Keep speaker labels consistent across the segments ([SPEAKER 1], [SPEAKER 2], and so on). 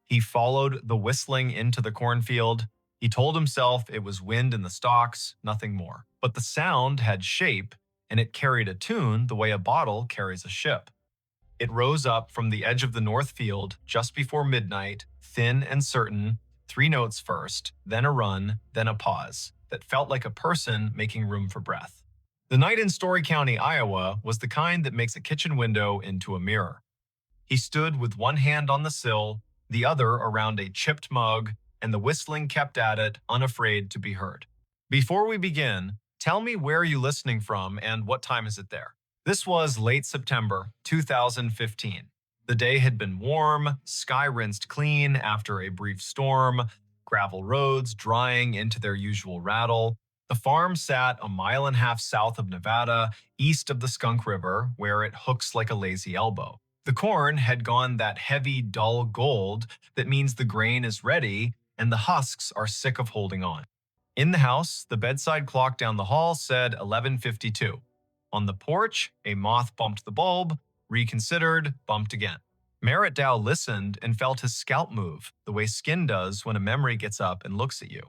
[SPEAKER 1] He followed the whistling into the cornfield. He told himself it was wind in the stalks, nothing more. But the sound had shape, and it carried a tune the way a bottle carries a ship. It rose up from the edge of the north field just before midnight, thin and certain, 3 notes first, then a run, then a pause, that felt like a person making room for breath. The night in Story County, Iowa, was the kind that makes a kitchen window into a mirror. He stood with one hand on the sill, the other around a chipped mug, and the whistling kept at it, unafraid to be heard. Before we begin, tell me where you're listening from and what time is it there? This was late September 2015. The day had been warm, sky rinsed clean after a brief storm, gravel roads drying into their usual rattle. The farm sat 1.5 miles south of Nevada, east of the Skunk River, where it hooks like a lazy elbow. The corn had gone that heavy, dull gold that means the grain is ready and the husks are sick of holding on. In the house, the bedside clock down the hall said 11:52. On the porch, a moth bumped the bulb, reconsidered, bumped again. Merritt Dow listened and felt his scalp move, the way skin does when a memory gets up and looks at you.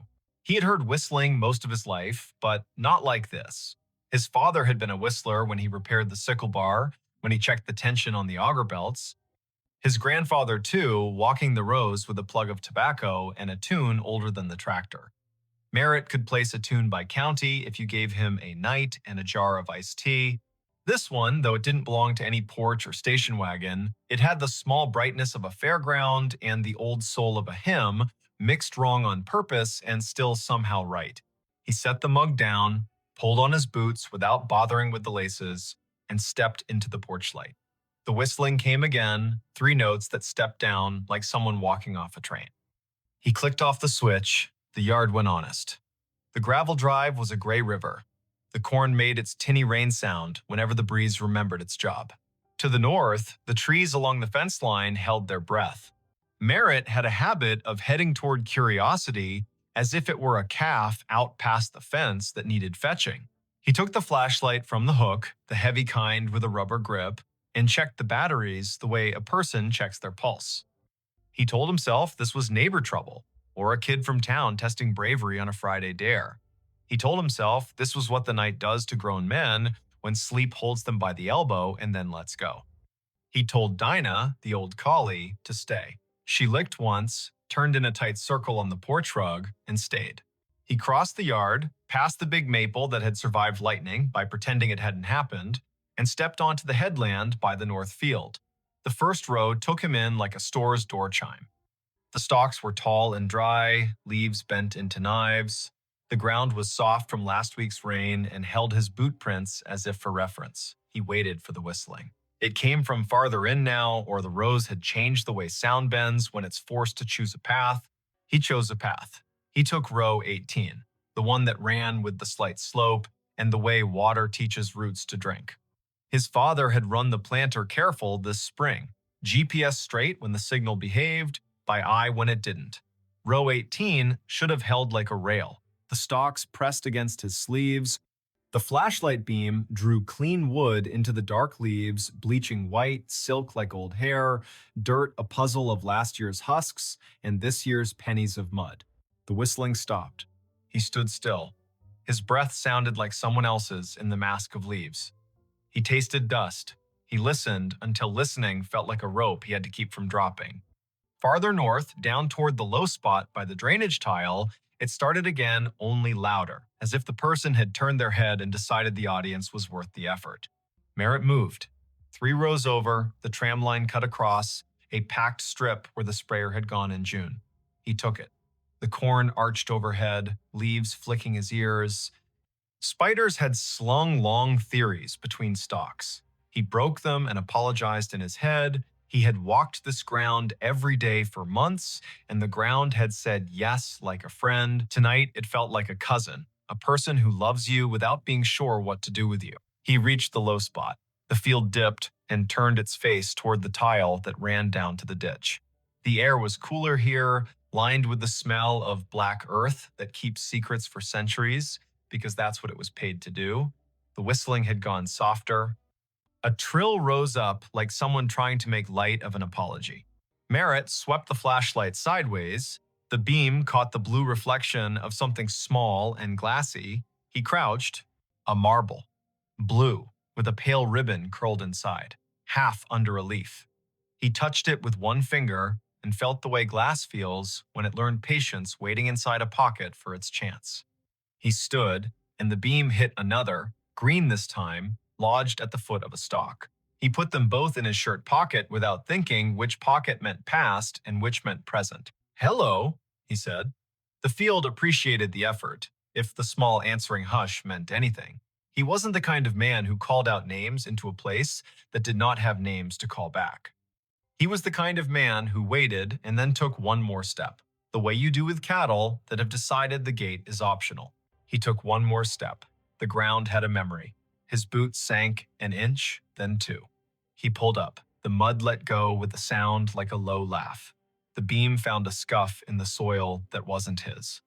[SPEAKER 1] He had heard whistling most of his life, but not like this. His father had been a whistler when he repaired the sickle bar, when he checked the tension on the auger belts. His grandfather, too, walking the rows with a plug of tobacco and a tune older than the tractor. Merritt could place a tune by county if you gave him a night and a jar of iced tea. This one, though it didn't belong to any porch or station wagon, it had the small brightness of a fairground and the old soul of a hymn, mixed wrong on purpose and still somehow right. He set the mug down, pulled on his boots without bothering with the laces, and stepped into the porch light. The whistling came again, 3 notes that stepped down like someone walking off a train. He clicked off the switch. The yard went honest. The gravel drive was a gray river. The corn made its tinny rain sound whenever the breeze remembered its job. To the north, the trees along the fence line held their breath. Merritt had a habit of heading toward curiosity as if it were a calf out past the fence that needed fetching. He took the flashlight from the hook, the heavy kind with a rubber grip, and checked the batteries the way a person checks their pulse. He told himself this was neighbor trouble, or a kid from town testing bravery on a Friday dare. He told himself this was what the night does to grown men when sleep holds them by the elbow and then lets go. He told Dinah, the old collie, to stay. She licked once, turned in a tight circle on the porch rug, and stayed. He crossed the yard, past the big maple that had survived lightning by pretending it hadn't happened, and stepped onto the headland by the north field. The first row took him in like a store's door chime. The stalks were tall and dry, leaves bent into knives. The ground was soft from last week's rain and held his boot prints as if for reference. He waited for the whistling. It came from farther in now, or the rows had changed the way sound bends when it's forced to choose a path. He chose a path. He took row 18, the one that ran with the slight slope and the way water teaches roots to drink. His father had run the planter careful this spring, GPS straight when the signal behaved, by eye when it didn't. Row 18 should have held like a rail, the stalks pressed against his sleeves. The flashlight beam drew clean wood into the dark leaves, bleaching white, silk like old hair, dirt a puzzle of last year's husks, and this year's pennies of mud. The whistling stopped. He stood still. His breath sounded like someone else's in the mask of leaves. He tasted dust. He listened until listening felt like a rope he had to keep from dropping. Farther north, down toward the low spot by the drainage tile, it started again, only louder, as if the person had turned their head and decided the audience was worth the effort. Merritt moved. 3 rows over, the tram line cut across, a packed strip where the sprayer had gone in June. He took it. The corn arched overhead, leaves flicking his ears. Spiders had slung long theories between stalks. He broke them and apologized in his head. He had walked this ground every day for months, and the ground had said yes like a friend. Tonight, it felt like a cousin, a person who loves you without being sure what to do with you. He reached the low spot. The field dipped and turned its face toward the tile that ran down to the ditch. The air was cooler here, lined with the smell of black earth that keeps secrets for centuries, because that's what it was paid to do. The whistling had gone softer. A trill rose up like someone trying to make light of an apology. Merritt swept the flashlight sideways. The beam caught the blue reflection of something small and glassy. He crouched. A marble. Blue, with a pale ribbon curled inside, half under a leaf. He touched it with one finger and felt the way glass feels when it learned patience waiting inside a pocket for its chance. He stood, and the beam hit another, green this time, lodged at the foot of a stalk. He put them both in his shirt pocket without thinking which pocket meant past and which meant present. "Hello," he said. The field appreciated the effort, if the small answering hush meant anything. He wasn't the kind of man who called out names into a place that did not have names to call back. He was the kind of man who waited and then took one more step, the way you do with cattle that have decided the gate is optional. He took one more step. The ground had a memory. His boots sank an inch, then two. He pulled up. The mud let go with a sound like a low laugh. The beam found a scuff in the soil that wasn't his.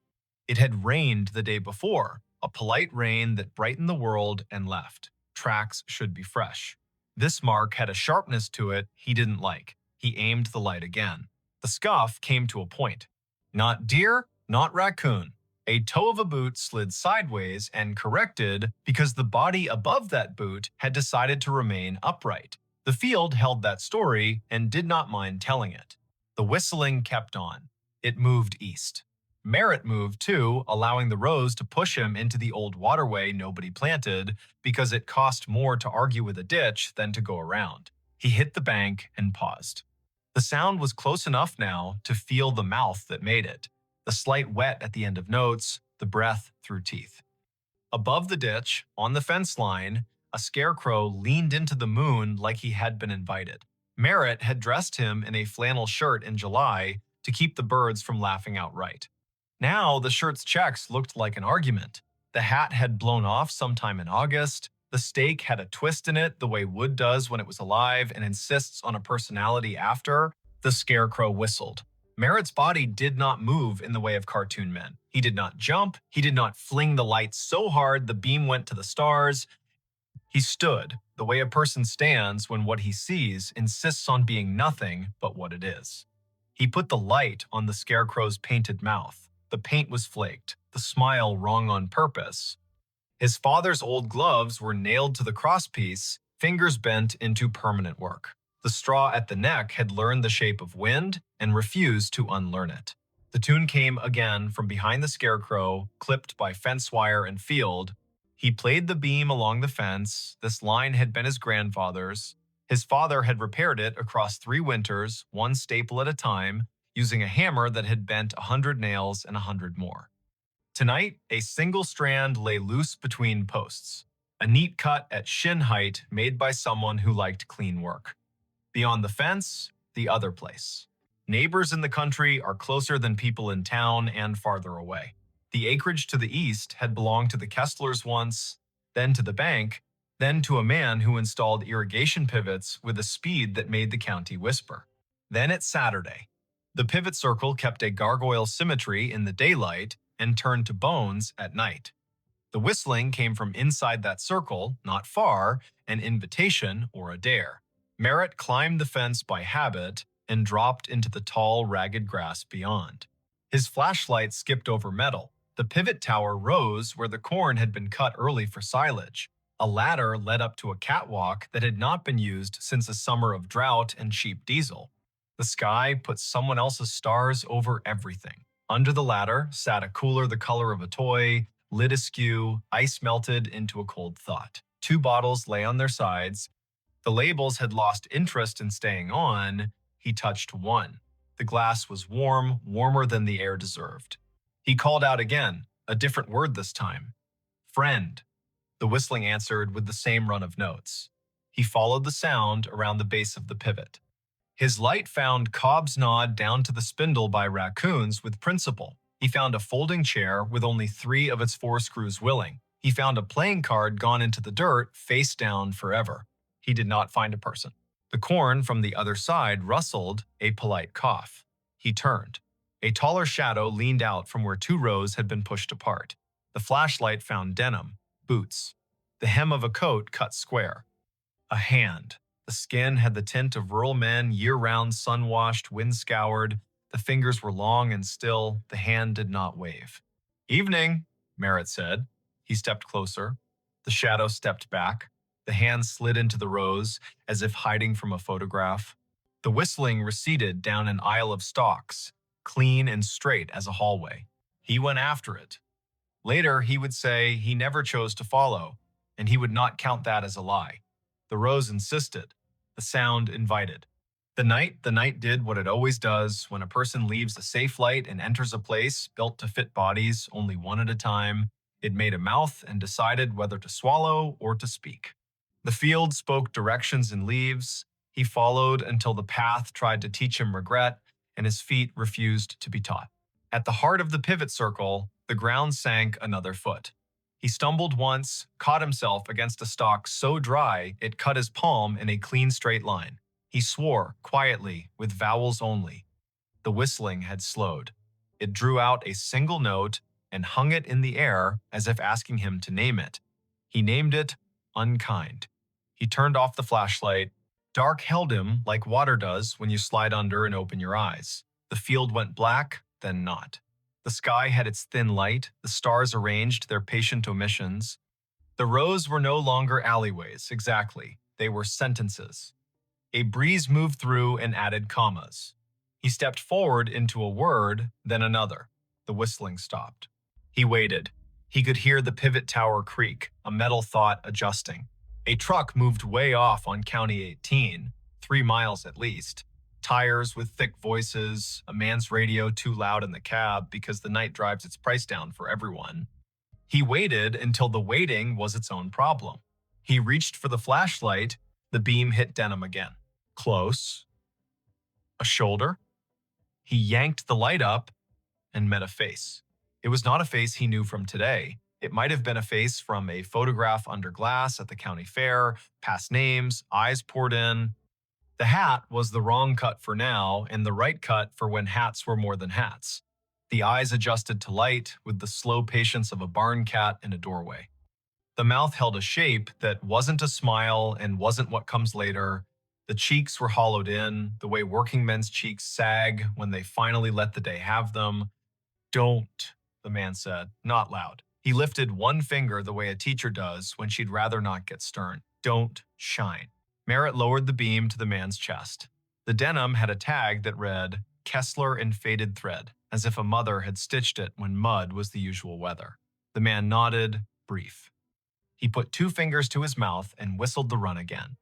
[SPEAKER 1] It had rained the day before, a polite rain that brightened the world and left. Tracks should be fresh. This mark had a sharpness to it he didn't like. He aimed the light again. The scuff came to a point. Not deer, not raccoon. A toe of a boot slid sideways and corrected because the body above that boot had decided to remain upright. The field held that story and did not mind telling it. The whistling kept on. It moved east. Merritt moved too, allowing the rows to push him into the old waterway nobody planted because it cost more to argue with a ditch than to go around. He hit the bank and paused. The sound was close enough now to feel the mouth that made it, the slight wet at the end of notes, the breath through teeth. Above the ditch, on the fence line, a scarecrow leaned into the moon like he had been invited. Merritt had dressed him in a flannel shirt in July to keep the birds from laughing outright. Now the shirt's checks looked like an argument. The hat had blown off sometime in August. The stake had a twist in it the way wood does when it was alive and insists on a personality after. The scarecrow whistled. Merritt's body did not move in the way of cartoon men. He did not jump. He did not fling the light so hard the beam went to the stars. He stood, the way a person stands when what he sees insists on being nothing but what it is. He put the light on the scarecrow's painted mouth. The paint was flaked, the smile wrong on purpose. His father's old gloves were nailed to the crosspiece, fingers bent into permanent work. The straw at the neck had learned the shape of wind and refused to unlearn it. The tune came again from behind the scarecrow, clipped by fence wire and field. He played the beam along the fence. This line had been his grandfather's. His father had repaired it across 3 winters, one staple at a time, using a hammer that had bent 100 nails and 100 more. Tonight, a single strand lay loose between posts, a neat cut at shin height made by someone who liked clean work. Beyond the fence, the other place. Neighbors in the country are closer than people in town and farther away. The acreage to the east had belonged to the Kesslers once, then to the bank, then to a man who installed irrigation pivots with a speed that made the county whisper. Then it's Saturday. The pivot circle kept a gargoyle symmetry in the daylight and turned to bones at night. The whistling came from inside that circle, not far, an invitation or a dare. Merritt climbed the fence by habit and dropped into the tall, ragged grass beyond. His flashlight skipped over metal. The pivot tower rose where the corn had been cut early for silage. A ladder led up to a catwalk that had not been used since a summer of drought and cheap diesel. The sky put someone else's stars over everything. Under the ladder sat a cooler the color of a toy, lid askew, ice melted into a cold thought. 2 bottles lay on their sides. The labels had lost interest in staying on. He touched one. The glass was warm, warmer than the air deserved. He called out again, a different word this time. "Friend." The whistling answered with the same run of notes. He followed the sound around the base of the pivot. His light found cobs gnawed down to the spindle by raccoons with principle. He found a folding chair with only 3 of its 4 screws willing. He found a playing card gone into the dirt, face down forever. He did not find a person. The corn from the other side rustled, a polite cough. He turned. A taller shadow leaned out from where 2 rows had been pushed apart. The flashlight found denim, boots, the hem of a coat cut square. A hand. The skin had the tint of rural men, year-round, sun-washed, wind-scoured. The fingers were long and still. The hand did not wave. "Evening," Merritt said. He stepped closer. The shadow stepped back. The hand slid into the rose, as if hiding from a photograph. The whistling receded down an aisle of stalks, clean and straight as a hallway. He went after it. Later, he would say he never chose to follow, and he would not count that as a lie. The rose insisted. The sound invited. The night did what it always does when a person leaves a safe light and enters a place built to fit bodies only one at a time. It made a mouth and decided whether to swallow or to speak. The field spoke directions in leaves. He followed until the path tried to teach him regret, and his feet refused to be taught. At the heart of the pivot circle, the ground sank another foot. He stumbled once, caught himself against a stalk so dry it cut his palm in a clean straight line. He swore, quietly, with vowels only. The whistling had slowed. It drew out a single note and hung it in the air as if asking him to name it. He named it Unkind. He turned off the flashlight. Dark held him like water does when you slide under and open your eyes. The field went black, then not. The sky had its thin light, the stars arranged their patient omissions. The rows were no longer alleyways, exactly. They were sentences. A breeze moved through and added commas. He stepped forward into a word, then another. The whistling stopped. He waited. He could hear the pivot tower creak, a metal thought adjusting. A truck moved way off on County 18, 3 miles at least. Tires with thick voices, a man's radio too loud in the cab because the night drives its price down for everyone. He waited until the waiting was its own problem. He reached for the flashlight. The beam hit denim again. Close. A shoulder. He yanked the light up and met a face. It was not a face he knew from today. It might have been a face from a photograph under glass at the county fair, past names, eyes poured in. The hat was the wrong cut for now and the right cut for when hats were more than hats. The eyes adjusted to light with the slow patience of a barn cat in a doorway. The mouth held a shape that wasn't a smile and wasn't what comes later. The cheeks were hollowed in, the way working men's cheeks sag when they finally let the day have them. "Don't," the man said, not loud. He lifted one finger the way a teacher does when she'd rather not get stern. "Don't shine." Merritt lowered the beam to the man's chest. The denim had a tag that read, "Kessler in faded thread," as if a mother had stitched it when mud was the usual weather. The man nodded, brief. He put 2 fingers to his mouth and whistled the run again.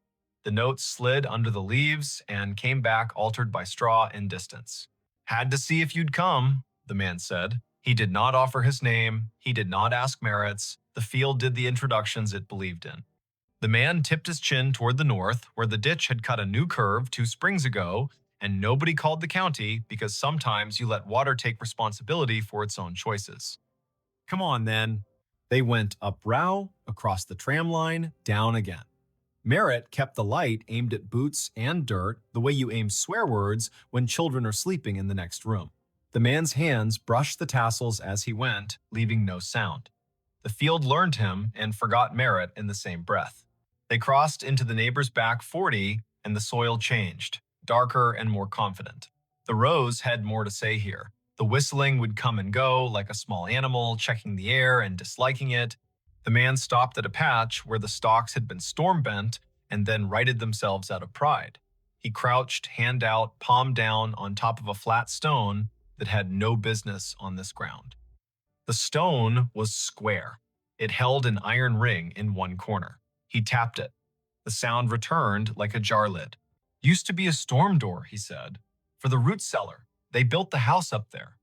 [SPEAKER 1] The notes slid under the leaves and came back altered by straw and distance. "Had to see if you'd come," the man said. He did not offer his name. He did not ask Merritt's. The field did the introductions it believed in. The man tipped his chin toward the north, where the ditch had cut a new curve 2 springs ago, and nobody called the county because sometimes you let water take responsibility for its own choices. "Come on, then." They went up Row, across the tram line, down again. Merritt kept the light aimed at boots and dirt the way you aim swear words when children are sleeping in the next room. The man's hands brushed the tassels as he went, leaving no sound. The field learned him and forgot Merritt in the same breath. They crossed into the neighbor's back 40, and the soil changed, darker and more confident. The rows had more to say here. The whistling would come and go like a small animal, checking the air and disliking it. The man stopped at a patch where the stalks had been storm-bent and then righted themselves out of pride. He crouched, hand out, palm down on top of a flat stone that had no business on this ground. The stone was square. It held an iron ring in one corner. He tapped it. The sound returned like a jar lid. "Used to be a storm door," he said. "For the root cellar. They built the house up there."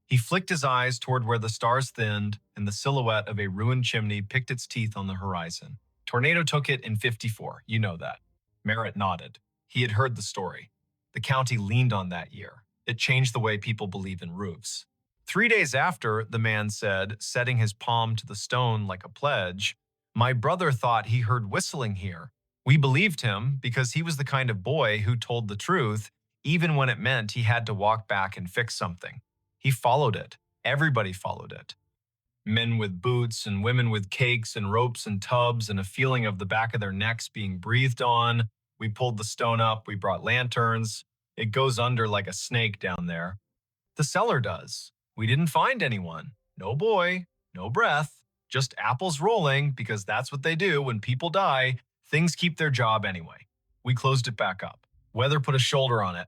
[SPEAKER 1] He flicked his eyes toward where the stars thinned and the silhouette of a ruined chimney picked its teeth on the horizon. "Tornado took it in 54, you know that." Merritt nodded. He had heard the story. The county leaned on that year. It changed the way people believe in roofs. 3 days after, the man said, setting his palm to the stone like a pledge, "My brother thought he heard whistling here. We believed him because he was the kind of boy who told the truth, even when it meant he had to walk back and fix something. He followed it. Everybody followed it. Men with boots and women with cakes and ropes and tubs and a feeling of the back of their necks being breathed on. We pulled the stone up, we brought lanterns. It goes under like a snake down there. The cellar does. We didn't find anyone. No boy, no breath, just apples rolling because that's what they do when people die. Things keep their job anyway. We closed it back up. Weather put a shoulder on it.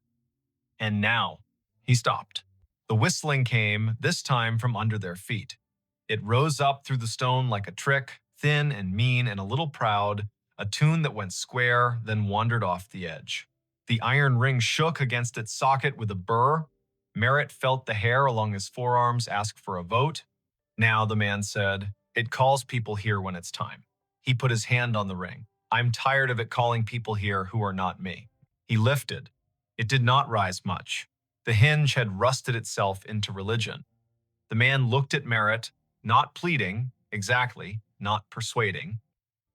[SPEAKER 1] And now, he stopped. The whistling came, this time from under their feet. It rose up through the stone like a trick, thin and mean and a little proud, a tune that went square, then wandered off the edge. The iron ring shook against its socket with a burr. Merritt felt the hair along his forearms ask for a vote. Now, the man said, it calls people here when it's time. He put his hand on the ring. I'm tired of it calling people here who are not me. He lifted. It did not rise much. The hinge had rusted itself into religion. The man looked at Merritt, not pleading, exactly, not persuading.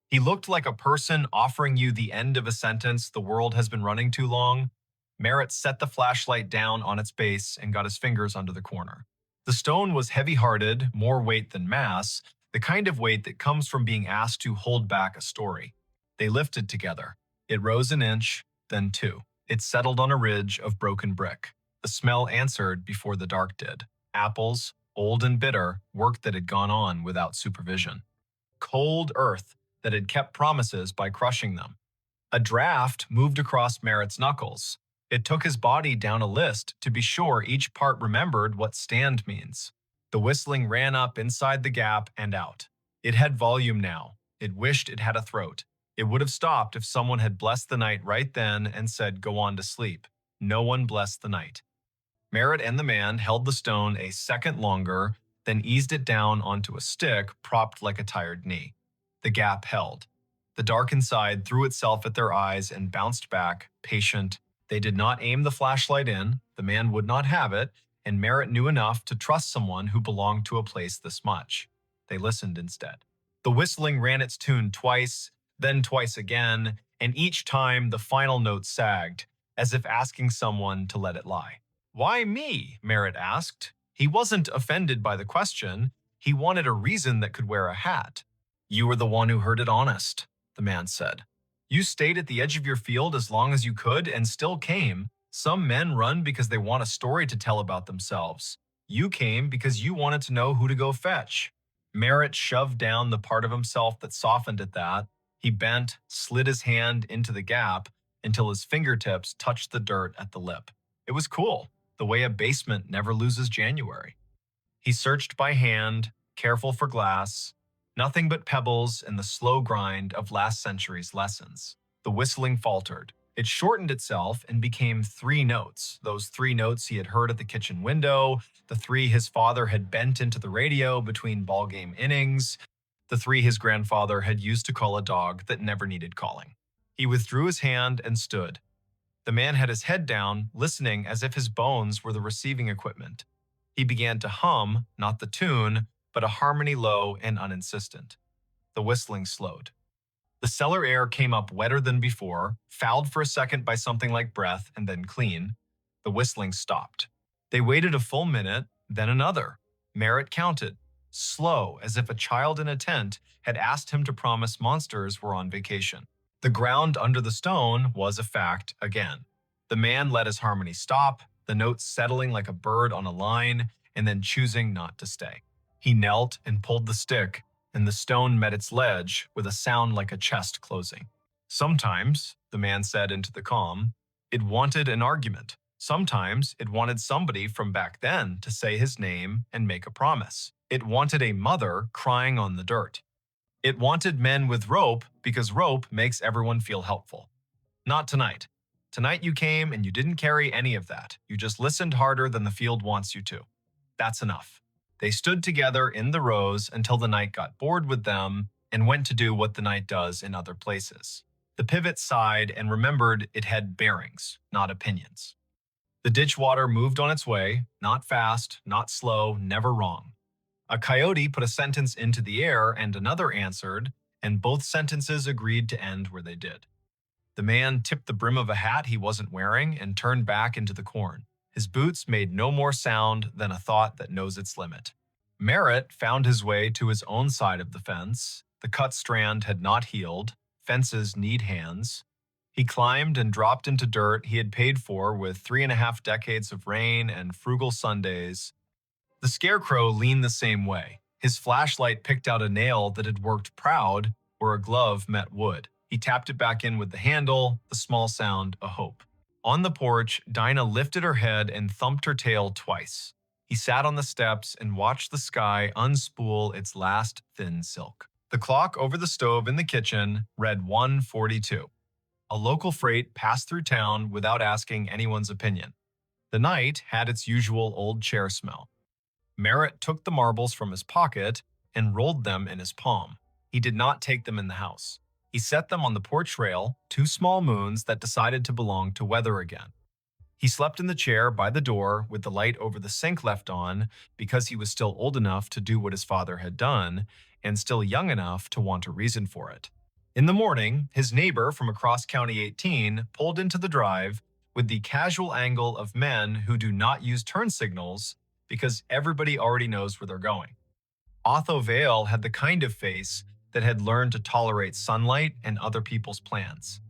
[SPEAKER 1] He looked like a person offering you the end of a sentence the world has been running too long. Merritt set the flashlight down on its base and got his fingers under the corner. The stone was heavy-hearted, more weight than mass, the kind of weight that comes from being asked to hold back a story. They lifted together. It rose an inch, then two. It settled on a ridge of broken brick. The smell answered before the dark did. Apples, old and bitter, work that had gone on without supervision. Cold earth that had kept promises by crushing them. A draft moved across Merritt's knuckles. It took his body down a list to be sure each part remembered what stand means. The whistling ran up inside the gap and out. It had volume now. It wished it had a throat. It would have stopped if someone had blessed the night right then and said, go on to sleep. No one blessed the night. Merritt and the man held the stone a second longer, then eased it down onto a stick propped like a tired knee. The gap held. The dark inside threw itself at their eyes and bounced back, patient. They did not aim the flashlight in, the man would not have it, and Merritt knew enough to trust someone who belonged to a place this much. They listened instead. The whistling ran its tune twice, then twice again, and each time the final note sagged, as if asking someone to let it lie. Why me? Merritt asked. He wasn't offended by the question. He wanted a reason that could wear a hat. You were the one who heard it honest, the man said. You stayed at the edge of your field as long as you could and still came. Some men run because they want a story to tell about themselves. You came because you wanted to know who to go fetch. Merritt shoved down the part of himself that softened at that. He bent, slid his hand into the gap until his fingertips touched the dirt at the lip. It was cool, the way a basement never loses January. He searched by hand, careful for glass, nothing but pebbles and the slow grind of last century's lessons. The whistling faltered. It shortened itself and became 3 notes, those 3 notes he had heard at the kitchen window, the 3 his father had bent into the radio between ballgame innings, the 3 his grandfather had used to call a dog that never needed calling. He withdrew his hand and stood. The man had his head down, listening as if his bones were the receiving equipment. He began to hum, not the tune, but a harmony low and uninsistent. The whistling slowed. The cellar air came up wetter than before, fouled for a second by something like breath, and then clean. The whistling stopped. They waited a full minute, then another. Merritt counted, slow as if a child in a tent had asked him to promise monsters were on vacation. The ground under the stone was a fact again. The man let his harmony stop, the notes settling like a bird on a line, and then choosing not to stay. He knelt and pulled the stick, and the stone met its ledge with a sound like a chest closing. Sometimes, the man said into the calm, it wanted an argument. Sometimes it wanted somebody from back then to say his name and make a promise. It wanted a mother crying on the dirt. It wanted men with rope because rope makes everyone feel helpful. Not tonight. Tonight you came and you didn't carry any of that. You just listened harder than the field wants you to. That's enough. They stood together in the rows until the night got bored with them and went to do what the night does in other places. The pivot sighed and remembered it had bearings, not opinions. The ditch water moved on its way, not fast, not slow, never wrong. A coyote put a sentence into the air and another answered, and both sentences agreed to end where they did. The man tipped the brim of a hat he wasn't wearing and turned back into the corn. His boots made no more sound than a thought that knows its limit. Merritt found his way to his own side of the fence. The cut strand had not healed. Fences need hands. He climbed and dropped into dirt he had paid for with 3.5 decades of rain and frugal Sundays. The scarecrow leaned the same way. His flashlight picked out a nail that had worked proud where a glove met wood. He tapped it back in with the handle, the small sound a hope. On the porch, Dinah lifted her head and thumped her tail twice. He sat on the steps and watched the sky unspool its last thin silk. The clock over the stove in the kitchen read 1:42. A local freight passed through town without asking anyone's opinion. The night had its usual old chair smell. Merritt took the marbles from his pocket and rolled them in his palm. He did not take them in the house. He set them on the porch rail, two small moons that decided to belong to weather again. He slept in the chair by the door with the light over the sink left on because he was still old enough to do what his father had done and still young enough to want a reason for it. In the morning, his neighbor from across County 18 pulled into the drive with the casual angle of men who do not use turn signals because everybody already knows where they're going. Otho Vale had the kind of face that had learned to tolerate sunlight and other people's plans.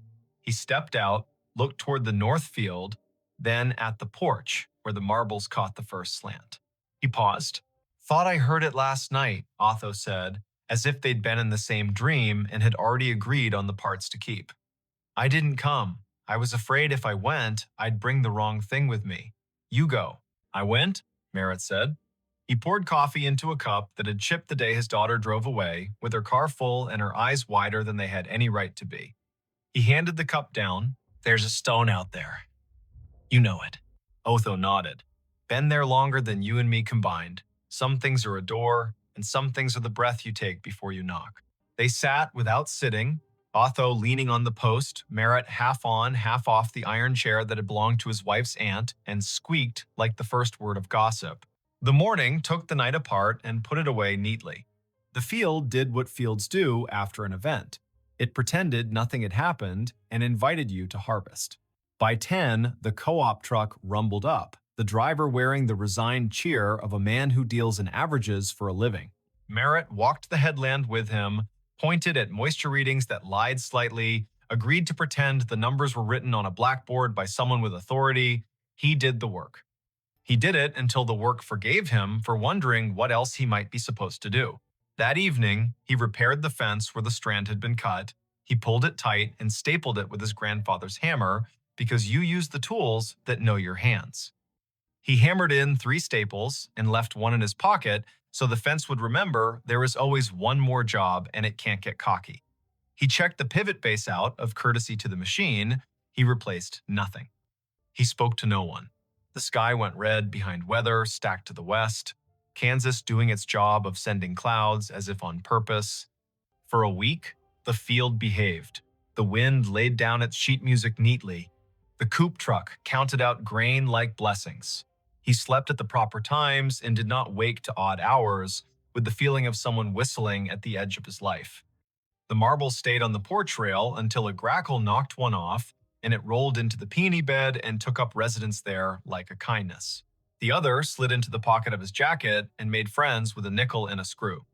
[SPEAKER 1] He stepped out, looked toward the north field, then at the porch where the marbles caught the first slant. He paused. "Thought I heard it last night," Otho said, as if they'd been in the same dream and had already agreed on the parts to keep. "I didn't come. I was afraid if I went, I'd bring the wrong thing with me. You go." "I went," Merritt said. He poured coffee into a cup that had chipped the day his daughter drove away, with her car full and her eyes wider than they had any right to be. He handed the cup down. "There's a stone out there. You know it." Otho nodded. "Been there longer than you and me combined. Some things are a door, and some things are the breath you take before you knock." They sat without sitting, Otho leaning on the post, Merritt half on, half off the iron chair that had belonged to his wife's aunt, and squeaked like the first word of gossip. The morning took the night apart and put it away neatly. The field did what fields do after an event. It pretended nothing had happened and invited you to harvest. By 10, the co-op truck rumbled up, the driver wearing the resigned cheer of a man who deals in averages for a living. Merritt walked the headland with him, pointed at moisture readings that lied slightly, agreed to pretend the numbers were written on a blackboard by someone with authority. He did the work. He did it until the work forgave him for wondering what else he might be supposed to do. That evening, he repaired the fence where the strand had been cut. He pulled it tight and stapled it with his grandfather's hammer because you use the tools that know your hands. He hammered in 3 staples and left one in his pocket so the fence would remember there is always one more job and it can't get cocky. He checked the pivot base out of courtesy to the machine. He replaced nothing. He spoke to no one. The sky went red behind weather stacked to the west, Kansas doing its job of sending clouds as if on purpose. For a week, the field behaved. The wind laid down its sheet music neatly. The coupe truck counted out grain like blessings. He slept at the proper times and did not wake to odd hours with the feeling of someone whistling at the edge of his life. The marbles stayed on the porch rail until a grackle knocked one off and it rolled into the peony bed and took up residence there like a kindness. The other slid into the pocket of his jacket and made friends with a nickel and a screw.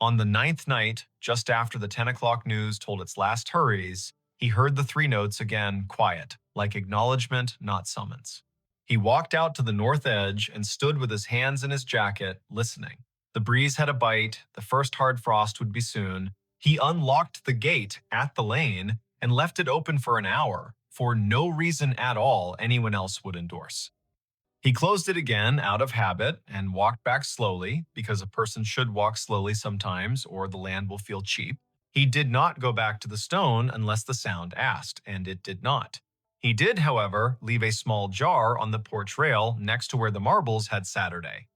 [SPEAKER 1] On the 9th night, just after the 10 o'clock news told its last hurries, he heard the 3 notes again quiet, like acknowledgement, not summons. He walked out to the north edge and stood with his hands in his jacket, listening. The breeze had a bite, the first hard frost would be soon. He unlocked the gate at the lane and left it open for an hour, for no reason at all anyone else would endorse. He closed it again out of habit and walked back slowly, because a person should walk slowly sometimes or the land will feel cheap. He did not go back to the stone unless the sound asked, and it did not. He did, however, leave a small jar on the porch rail next to where the marbles had Saturday.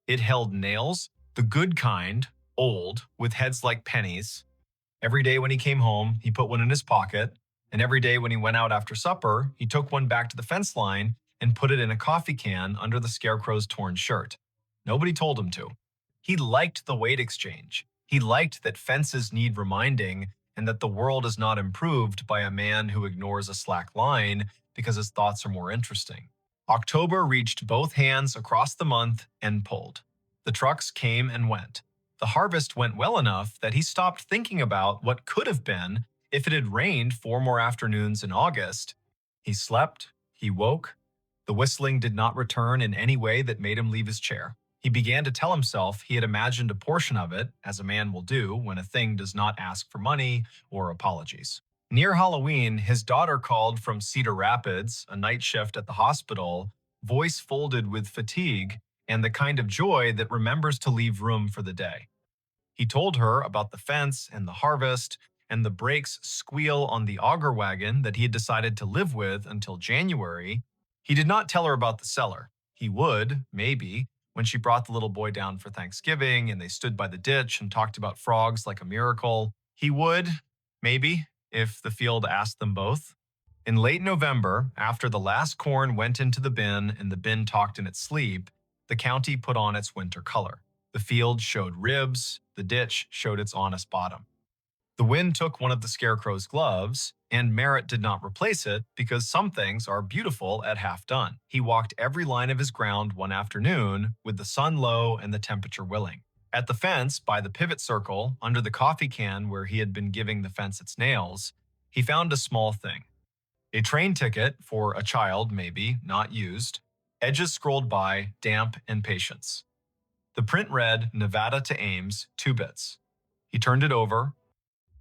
[SPEAKER 1] It held nails, the good kind, old, with heads like pennies. Every day when he came home, he put one in his pocket, and every day when he went out after supper, he took one back to the fence line and put it in a coffee can under the scarecrow's torn shirt. Nobody told him to. He liked the weight exchange. He liked that fences need reminding and that the world is not improved by a man who ignores a slack line because his thoughts are more interesting. October reached both hands across the month and pulled. The trucks came and went. The harvest went well enough that he stopped thinking about what could have been If it had rained 4 more afternoons in August, he slept, he woke. The whistling did not return in any way that made him leave his chair. He began to tell himself he had imagined a portion of it, as a man will do when a thing does not ask for money or apologies. Near Halloween, his daughter called from Cedar Rapids, a night shift at the hospital, voice folded with fatigue and the kind of joy that remembers to leave room for the day. He told her about the fence and the harvest and the brakes squeal on the auger wagon that he had decided to live with until January. He did not tell her about the cellar. He would, maybe, when she brought the little boy down for Thanksgiving and they stood by the ditch and talked about frogs like a miracle. He would, maybe, if the field asked them both. In late November, after the last corn went into the bin and the bin talked in its sleep, the county put on its winter color. The field showed ribs, the ditch showed its honest bottom. The wind took one of the scarecrow's gloves, and Merritt did not replace it because some things are beautiful at half done. He walked every line of his ground one afternoon with the sun low and the temperature willing. At the fence, by the pivot circle, under the coffee can where he had been giving the fence its nails, he found a small thing. A train ticket for a child, maybe, not used. Edges scrolled by, damp and patience. The print read, Nevada to Ames, 2 bits. He turned it over.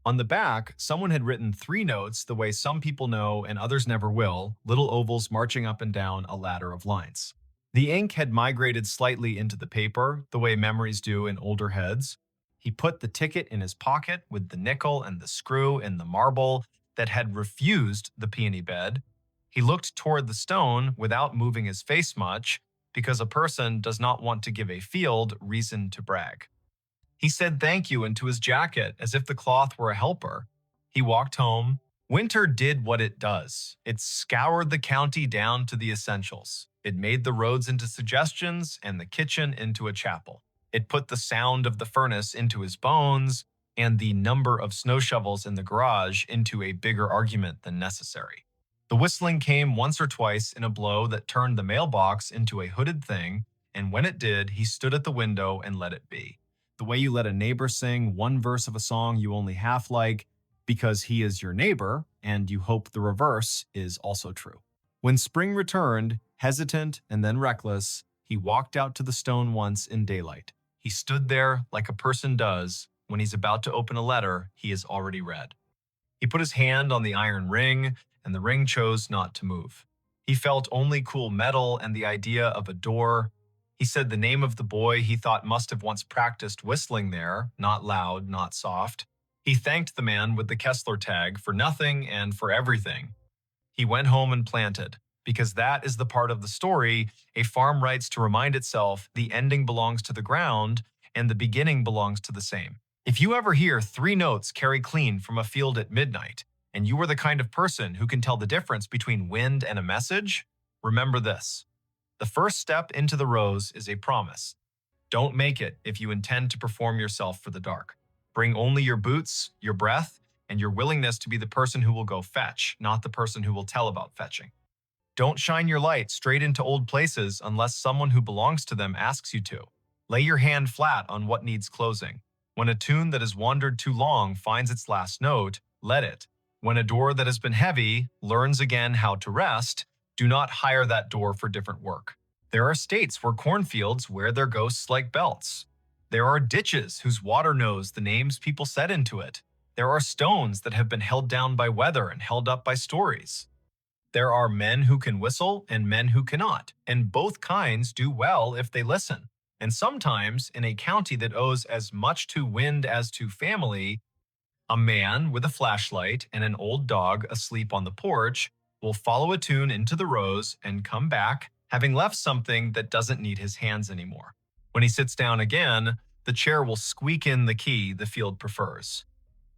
[SPEAKER 1] On the back, someone had written 3 notes the way some people know and others never will, little ovals marching up and down a ladder of lines. The ink had migrated slightly into the paper, the way memories do in older heads. He put the ticket in his pocket with the nickel and the screw and the marble that had refused the peony bed. He looked toward the stone without moving his face much, because a person does not want to give a field reason to brag. He said thank you into his jacket as if the cloth were a helper. He walked home. Winter did what it does. It scoured the county down to the essentials. It made the roads into suggestions and the kitchen into a chapel. It put the sound of the furnace into his bones and the number of snow shovels in the garage into a bigger argument than necessary. The whistling came once or twice in a blow that turned the mailbox into a hooded thing, and when it did, he stood at the window and let it be. The way you let a neighbor sing one verse of a song you only half like because he is your neighbor, and you hope the reverse is also true. When spring returned, hesitant and then reckless, he walked out to the stone once in daylight. He stood there like a person does when he's about to open a letter he has already read. He put his hand on the iron ring, and the ring chose not to move. He felt only cool metal and the idea of a door. He said the name of the boy he thought must have once practiced whistling there, not loud, not soft. He thanked the man with the Kessler tag for nothing and for everything. He went home and planted, because that is the part of the story a farm writes to remind itself the ending belongs to the ground and the beginning belongs to the same. If you ever hear 3 notes carry clean from a field at midnight, and you are the kind of person who can tell the difference between wind and a message, remember this. The first step into the rose is a promise. Don't make it if you intend to perform yourself for the dark. Bring only your boots, your breath, and your willingness to be the person who will go fetch, not the person who will tell about fetching. Don't shine your light straight into old places unless someone who belongs to them asks you to. Lay your hand flat on what needs closing. When a tune that has wandered too long finds its last note, let it. When a door that has been heavy learns again how to rest, do not hire that door for different work. There are states where cornfields wear their ghosts like belts. There are ditches whose water knows the names people set into it. There are stones that have been held down by weather and held up by stories. There are men who can whistle and men who cannot, and both kinds do well if they listen. And sometimes, in a county that owes as much to wind as to family, a man with a flashlight and an old dog asleep on the porch will follow a tune into the rose and come back, having left something that doesn't need his hands anymore. When he sits down again, the chair will squeak in the key the field prefers.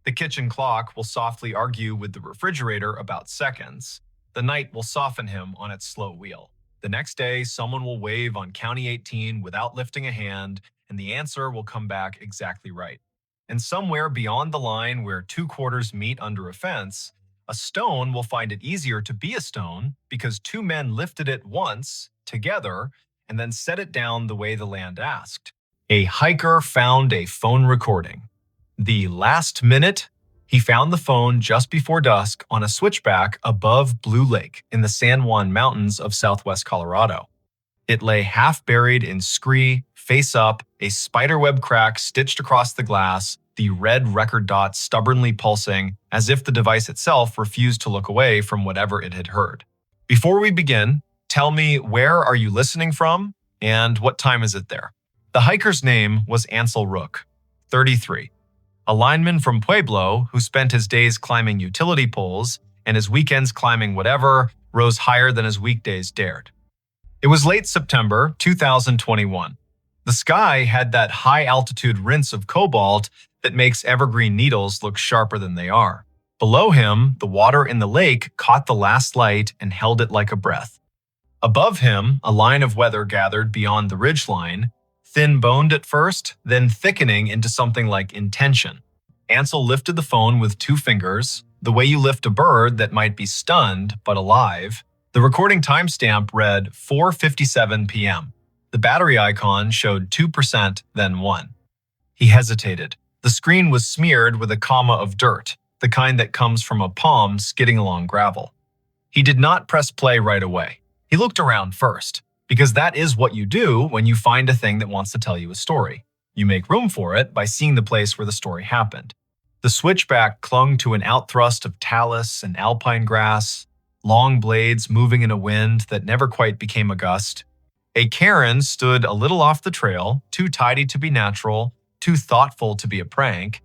[SPEAKER 1] The kitchen clock will softly argue with the refrigerator about seconds. The night will soften him on its slow wheel. The next day, someone will wave on County 18 without lifting a hand, and the answer will come back exactly right. And somewhere beyond the line where 2 quarters meet under a fence, a stone will find it easier to be a stone because 2 men lifted it once, together, and then set it down the way the land asked. A hiker found a phone recording. The last minute He found the phone just before dusk on a switchback above Blue Lake in the San Juan Mountains of southwest Colorado. It lay half buried in scree, face up, a spiderweb crack stitched across the glass, the red record dot stubbornly pulsing as if the device itself refused to look away from whatever it had heard. Before we begin, tell me, where are you listening from and what time is it there? The hiker's name was Ansel Rook, 33, a lineman from Pueblo who spent his days climbing utility poles and his weekends climbing whatever rose higher than his weekdays dared. It was late September 2021. The sky had that high-altitude rinse of cobalt that makes evergreen needles look sharper than they are. Below him, the water in the lake caught the last light and held it like a breath. Above him, a line of weather gathered beyond the ridgeline, thin-boned at first, then thickening into something like intention. Ansel lifted the phone with 2 fingers, the way you lift a bird that might be stunned but alive. The recording timestamp read 4:57 p.m. The battery icon showed 2%, then 1. He hesitated. The screen was smeared with a comma of dirt, the kind that comes from a palm skidding along gravel. He did not press play right away. He looked around first, because that is what you do when you find a thing that wants to tell you a story. You make room for it by seeing the place where the story happened. The switchback clung to an outthrust of talus and alpine grass, long blades moving in a wind that never quite became a gust. A cairn stood a little off the trail, too tidy to be natural, too thoughtful to be a prank.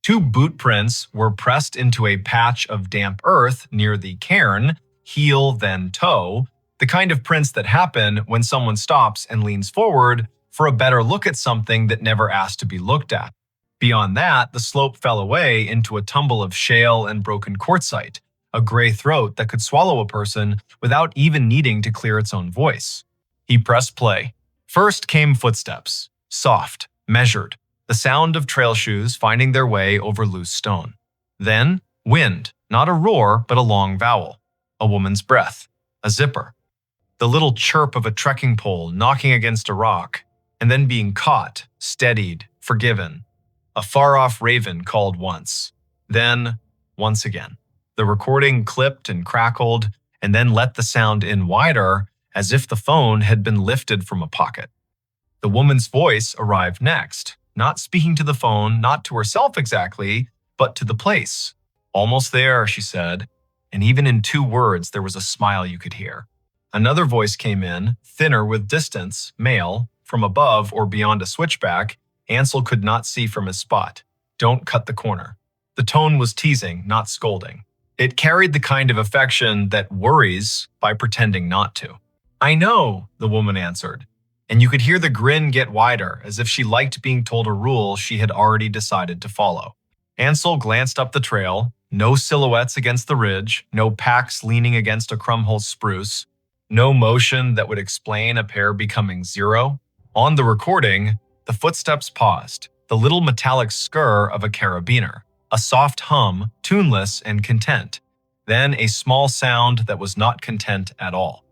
[SPEAKER 1] 2 boot prints were pressed into a patch of damp earth near the cairn, heel then toe, the kind of prints that happen when someone stops and leans forward for a better look at something that never asked to be looked at. Beyond that, the slope fell away into a tumble of shale and broken quartzite, a gray throat that could swallow a person without even needing to clear its own voice. He pressed play. First came footsteps, soft, measured, the sound of trail shoes finding their way over loose stone. Then, wind, not a roar, but a long vowel, a woman's breath, a zipper, the little chirp of a trekking pole knocking against a rock, and then being caught, steadied, forgiven. A far-off raven called once, then once again. The recording clipped and crackled, and then let the sound in wider, as if the phone had been lifted from a pocket. The woman's voice arrived next, not speaking to the phone, not to herself exactly, but to the place. "Almost there," she said, and even in 2 words there was a smile you could hear. Another voice came in, thinner with distance, male, from above or beyond a switchback. Ansel could not see from his spot. "Don't cut the corner." The tone was teasing, not scolding. It carried the kind of affection that worries by pretending not to. "I know," the woman answered, and you could hear the grin get wider, as if she liked being told a rule she had already decided to follow. Ansel glanced up the trail, no silhouettes against the ridge, no packs leaning against a crumhole spruce, no motion that would explain a pair becoming 0. On the recording, the footsteps paused, the little metallic skr of a carabiner, a soft hum, tuneless and content, then a small sound that was not content at all.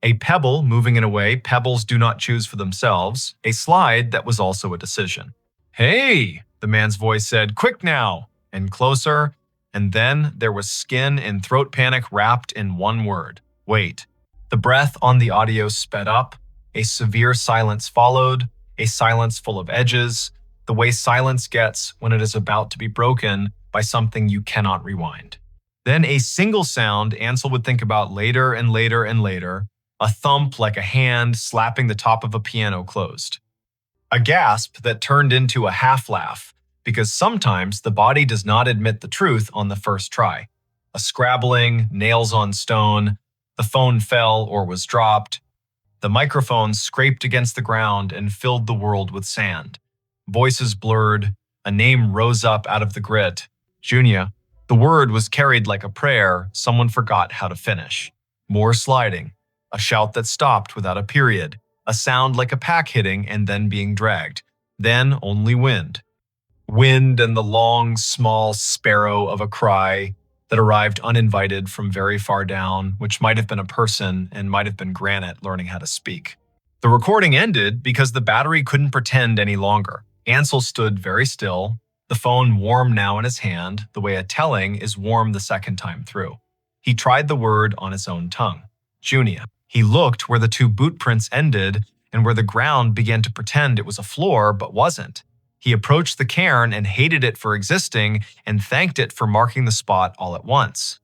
[SPEAKER 1] A pebble moving in a way pebbles do not choose for themselves, a slide that was also a decision. "Hey," the man's voice said, "quick now," and closer, and then there was skin and throat panic wrapped in one word: wait. The breath on the audio sped up, a severe silence followed, a silence full of edges, the way silence gets when it is about to be broken by something you cannot rewind. Then a single sound Ansel would think about later and later and later, a thump like a hand slapping the top of a piano closed. A gasp that turned into a half laugh, because sometimes the body does not admit the truth on the first try. A scrabbling, nails on stone, the phone fell or was dropped. The microphone scraped against the ground and filled the world with sand. Voices blurred, a name rose up out of the grit. Junia. The word was carried like a prayer someone forgot how to finish. More sliding. A shout that stopped without a period. A sound like a pack hitting and then being dragged. Then only wind. Wind and the long, small sparrow of a cry that arrived uninvited from very far down, which might have been a person and might have been granite learning how to speak. The recording ended because the battery couldn't pretend any longer. Ansel stood very still, The phone warm now in his hand, the way a telling is warm the second time through. He tried the word on his own tongue. Junia. He looked where the two boot prints ended and where the ground began to pretend it was a floor but wasn't. He approached the cairn and hated it for existing and thanked it for marking the spot all at once.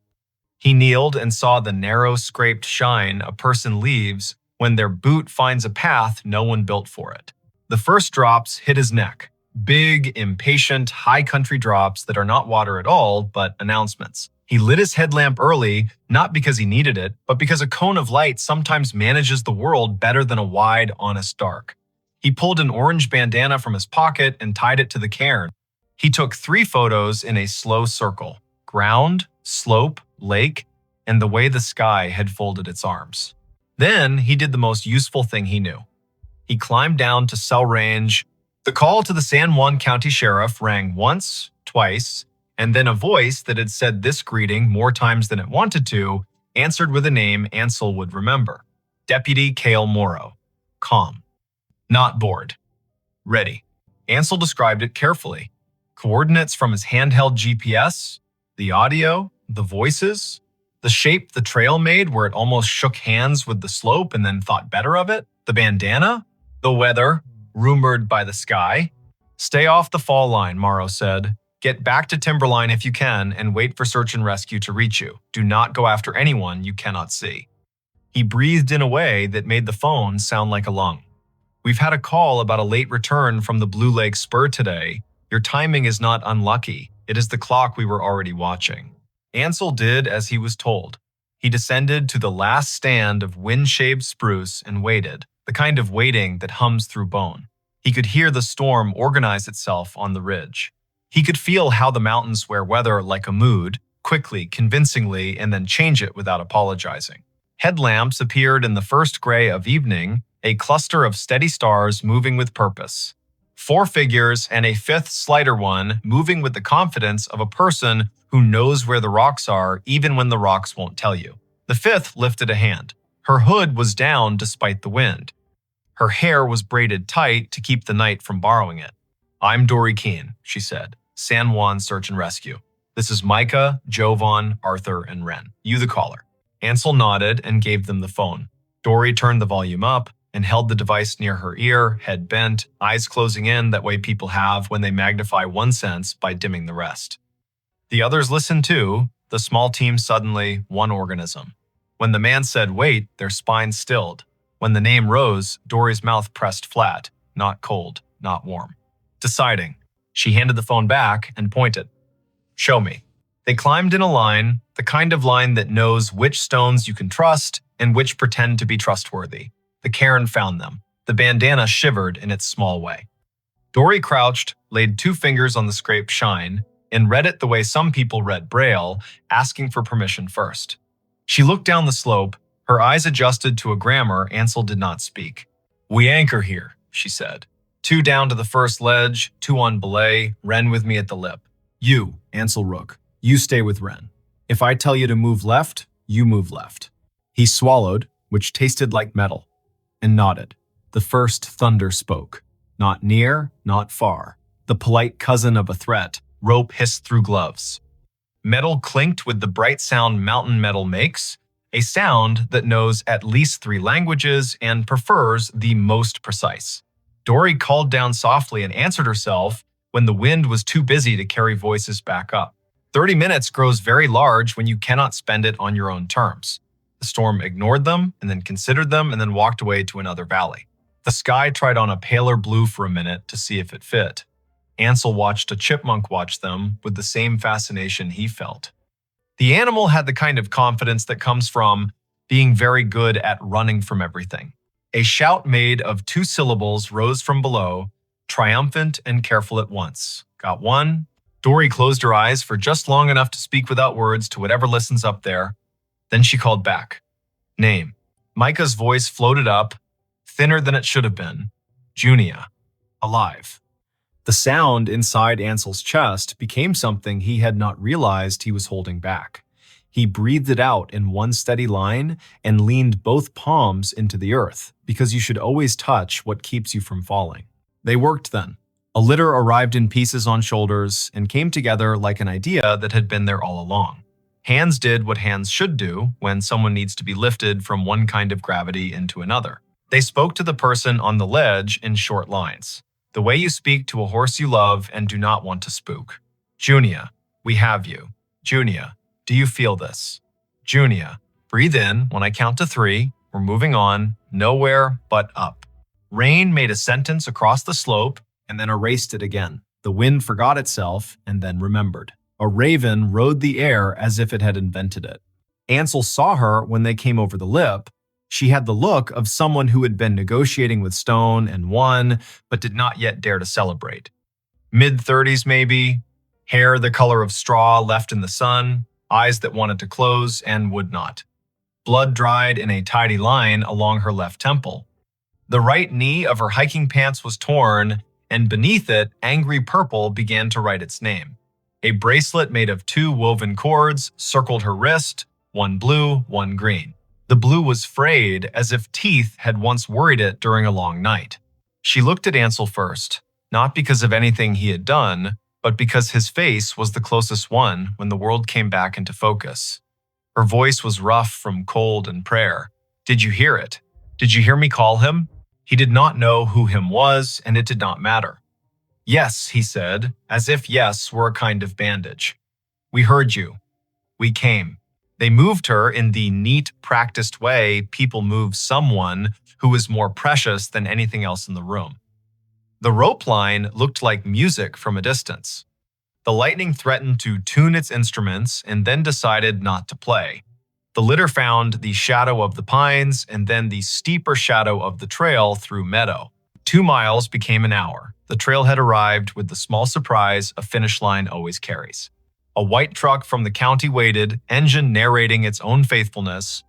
[SPEAKER 1] He kneeled and saw the narrow, scraped shine a person leaves when their boot finds a path no one built for it. The first drops hit his neck. Big, impatient, high country drops that are not water at all, but announcements. He lit his headlamp early, not because he needed it, but because a cone of light sometimes manages the world better than a wide, honest dark. He pulled an orange bandana from his pocket and tied it to the cairn. He took 3 photos in a slow circle: ground, slope, lake, and the way the sky had folded its arms. Then he did the most useful thing he knew. He climbed down to cell range. The call to the San Juan County Sheriff rang once, twice, and then a voice that had said this greeting more times than it wanted to answered with a name Ansel would remember. Deputy Cale Morrow. Calm. Not bored. Ready. Ansel described it carefully. Coordinates from his handheld GPS, the audio, the voices, the shape the trail made where it almost shook hands with the slope and then thought better of it, the bandana, the weather, rumored by the sky. Stay off the fall line, Morrow said. Get back to Timberline if you can and wait for search and rescue to reach you. Do not go after anyone you cannot see. He breathed in a way that made the phone sound like a lung. We've had a call about a late return from the Blue Lake Spur today. Your timing is not unlucky. It is the clock we were already watching. Ansel did as he was told. He descended to the last stand of wind-shaved spruce and waited, the kind of waiting that hums through bone. He could hear the storm organize itself on the ridge. He could feel how the mountains wear weather like a mood, quickly, convincingly, and then change it without apologizing. Headlamps appeared in the first gray of evening, a cluster of steady stars moving with purpose. 4 figures and a 5th slighter one moving with the confidence of a person who knows where the rocks are even when the rocks won't tell you. The 5th lifted a hand. Her hood was down despite the wind. Her hair was braided tight to keep the night from borrowing it. I'm Dory Keene, she said. San Juan Search and Rescue. This is Micah, Jovan, Arthur, and Wren. You the caller. Ansel nodded and gave them the phone. Dory turned the volume up and held the device near her ear, head bent, eyes closing in that way people have when they magnify one sense by dimming the rest. The others listened too, the small team suddenly one organism. When the man said wait, their spines stilled. When the name rose, Dory's mouth pressed flat, not cold, not warm. Deciding. She handed the phone back and pointed. Show me. They climbed in a line, the kind of line that knows which stones you can trust and which pretend to be trustworthy. The cairn found them. The bandana shivered in its small way. Dory crouched, laid 2 fingers on the scraped shine, and read it the way some people read Braille, asking for permission first. She looked down the slope, her eyes adjusted to a grammar Ansel did not speak. We anchor here, she said. 2 down to the first ledge, 2 on belay, Wren with me at the lip. You, Ansel Rook, you stay with Wren. If I tell you to move left, you move left. He swallowed, which tasted like metal, and nodded. The first thunder spoke. Not near, not far. The polite cousin of a threat, rope hissed through gloves. Metal clinked with the bright sound mountain metal makes, a sound that knows at least 3 languages and prefers the most precise. Dory called down softly and answered herself when the wind was too busy to carry voices back up. 30 minutes grows very large when you cannot spend it on your own terms. The storm ignored them and then considered them and then walked away to another valley. The sky tried on a paler blue for a minute to see if it fit. Ansel watched a chipmunk watch them with the same fascination he felt. The animal had the kind of confidence that comes from being very good at running from everything. A shout made of 2 syllables rose from below, triumphant and careful at once. Got one? Dory closed her eyes for just long enough to speak without words to whatever listens up there. Then she called back. Name. Micah's voice floated up, thinner than it should have been. Junia. Alive. The sound inside Ansel's chest became something he had not realized he was holding back. He breathed it out in one steady line and leaned both palms into the earth, because you should always touch what keeps you from falling. They worked then. A litter arrived in pieces on shoulders and came together like an idea that had been there all along. Hands did what hands should do when someone needs to be lifted from one kind of gravity into another. They spoke to the person on the ledge in short lines, the way you speak to a horse you love and do not want to spook. Junia, we have you. Junia, do you feel this? Junia, breathe in when I count to 3. We're moving on, nowhere but up. Rain made a sentence across the slope and then erased it again. The wind forgot itself and then remembered. A raven rode the air as if it had invented it. Ansel saw her when they came over the lip. She had the look of someone who had been negotiating with Stone and won, but did not yet dare to celebrate. Mid-30s maybe, hair the color of straw left in the sun, eyes that wanted to close and would not. Blood dried in a tidy line along her left temple. The right knee of her hiking pants was torn, and beneath it, angry purple began to write its name. A bracelet made of 2 woven cords circled her wrist, one blue, one green. The blue was frayed as if teeth had once worried it during a long night. She looked at Ansel first, not because of anything he had done, but because his face was the closest one when the world came back into focus. Her voice was rough from cold and prayer. Did you hear it? Did you hear me call him? He did not know who him was, and it did not matter. Yes, he said, as if yes were a kind of bandage. We heard you. We came. They moved her in the neat, practiced way people move someone who is more precious than anything else in the room. The rope line looked like music from a distance. The lightning threatened to tune its instruments and then decided not to play. The litter found the shadow of the pines and then the steeper shadow of the trail through meadow. 2 miles became an hour. The trail had arrived with the small surprise a finish line always carries. A white truck from the county waited, engine narrating its own faithfulness.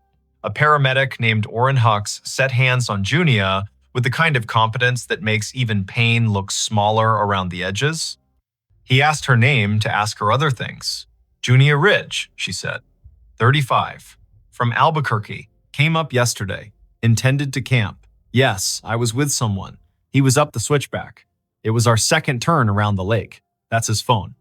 [SPEAKER 1] A paramedic named Orrin Hux set hands on Junia with the kind of competence that makes even pain look smaller around the edges. He asked her name to ask her other things. Junia Ridge, she said. 35. From Albuquerque. Came up yesterday. Intended to camp. Yes, I was with someone. He was up the switchback. It was our second turn around the lake. That's his phone.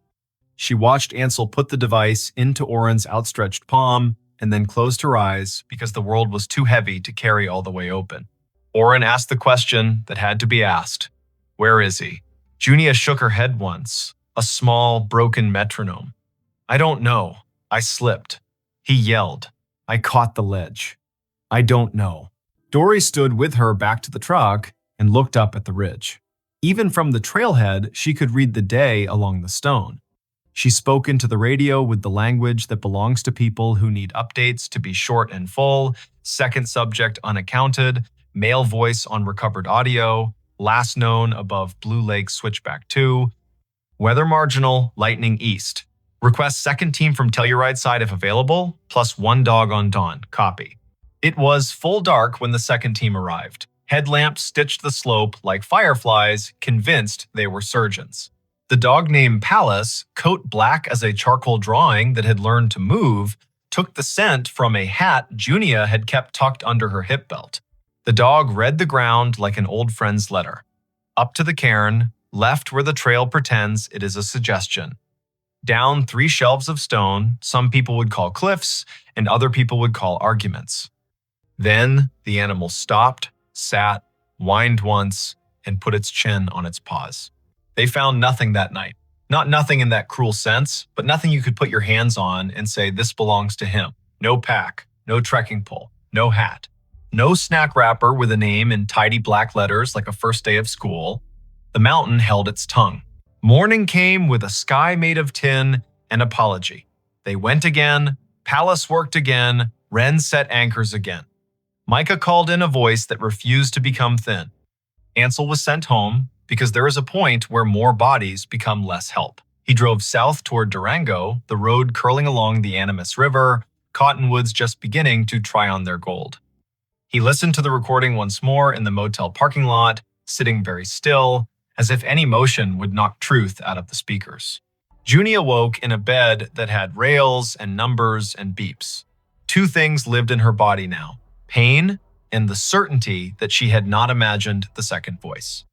[SPEAKER 1] She watched Ansel put the device into Orrin's outstretched palm and then closed her eyes because the world was too heavy to carry all the way open. Orrin asked the question that had to be asked. Where is he? Junia shook her head once, a small, broken metronome. I don't know. I slipped. He yelled. I caught the ledge. I don't know. Dory stood with her back to the truck and looked up at the ridge. Even from the trailhead, she could read the day along the stone. She spoke into the radio with the language that belongs to people who need updates to be short and full, second subject unaccounted, male voice on recovered audio, last known above Blue Lake Switchback 2, weather marginal, lightning east. Request second team from Telluride side if available, plus 1 dog on dawn, copy. It was full dark when the second team arrived. Headlamps stitched the slope like fireflies, convinced they were surgeons. The dog named Pallas, coat black as a charcoal drawing that had learned to move, took the scent from a hat Junia had kept tucked under her hip belt. The dog read the ground like an old friend's letter. Up to the cairn, left where the trail pretends it is a suggestion. Down 3 shelves of stone, some people would call cliffs, and other people would call arguments. Then the animal stopped, sat, whined once, and put its chin on its paws. They found nothing that night. Not nothing in that cruel sense, but nothing you could put your hands on and say this belongs to him. No pack, no trekking pole, no hat. No snack wrapper with a name in tidy black letters like a first day of school. The mountain held its tongue. Morning came with a sky made of tin and apology. They went again, Pallas worked again, Wren set anchors again. Micah called in a voice that refused to become thin. Ansel was sent home because there is a point where more bodies become less help. He drove south toward Durango, the road curling along the Animas River, cottonwoods just beginning to try on their gold. He listened to the recording once more in the motel parking lot, sitting very still, as if any motion would knock truth out of the speakers. Junie awoke in a bed that had rails and numbers and beeps. 2 things lived in her body now, pain and the certainty that she had not imagined the second voice.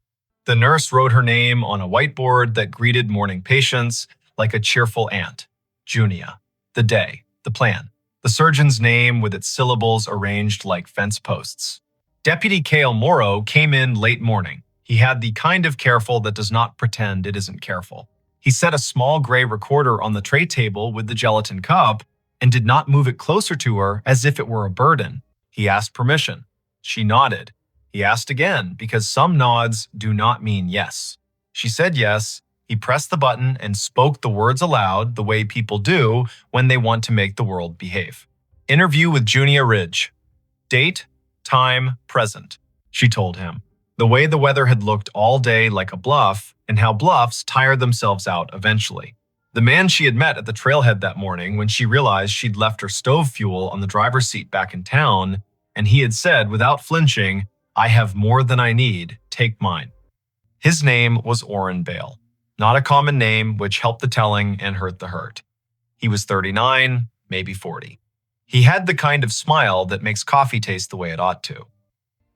[SPEAKER 1] The nurse wrote her name on a whiteboard that greeted morning patients like a cheerful aunt. Junia. The day. The plan. The surgeon's name with its syllables arranged like fence posts. Deputy Cale Morrow came in late morning. He had the kind of careful that does not pretend it isn't careful. He set a small gray recorder on the tray table with the gelatin cup and did not move it closer to her as if it were a burden. He asked permission. She nodded. He asked again because some nods do not mean yes. She said yes. He pressed the button and spoke the words aloud the way people do when they want to make the world behave. Interview with Junia Ridge. Date, time, present, she told him. The way the weather had looked all day like a bluff, and how bluffs tire themselves out eventually. The man she had met at the trailhead that morning when she realized she'd left her stove fuel on the driver's seat back in town, and he had said without flinching, "I have more than I need, take mine." His name was Orrin Bale. Not a common name, which helped the telling and hurt the hurt. He was 39, maybe 40. He had the kind of smile that makes coffee taste the way it ought to.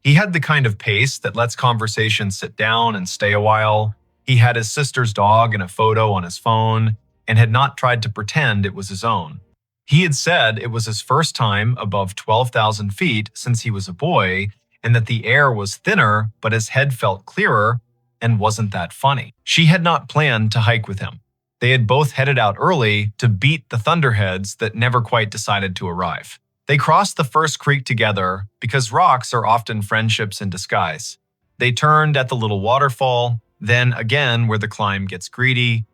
[SPEAKER 1] He had the kind of pace that lets conversation sit down and stay a while. He had his sister's dog and a photo on his phone, and had not tried to pretend it was his own. He had said it was his first time above 12,000 feet since he was a boy, and that the air was thinner, but his head felt clearer, and wasn't that funny. She had not planned to hike with him. They had both headed out early to beat the thunderheads that never quite decided to arrive. They crossed the first creek together because rocks are often friendships in disguise. They turned at the little waterfall, then again where the climb gets greedy.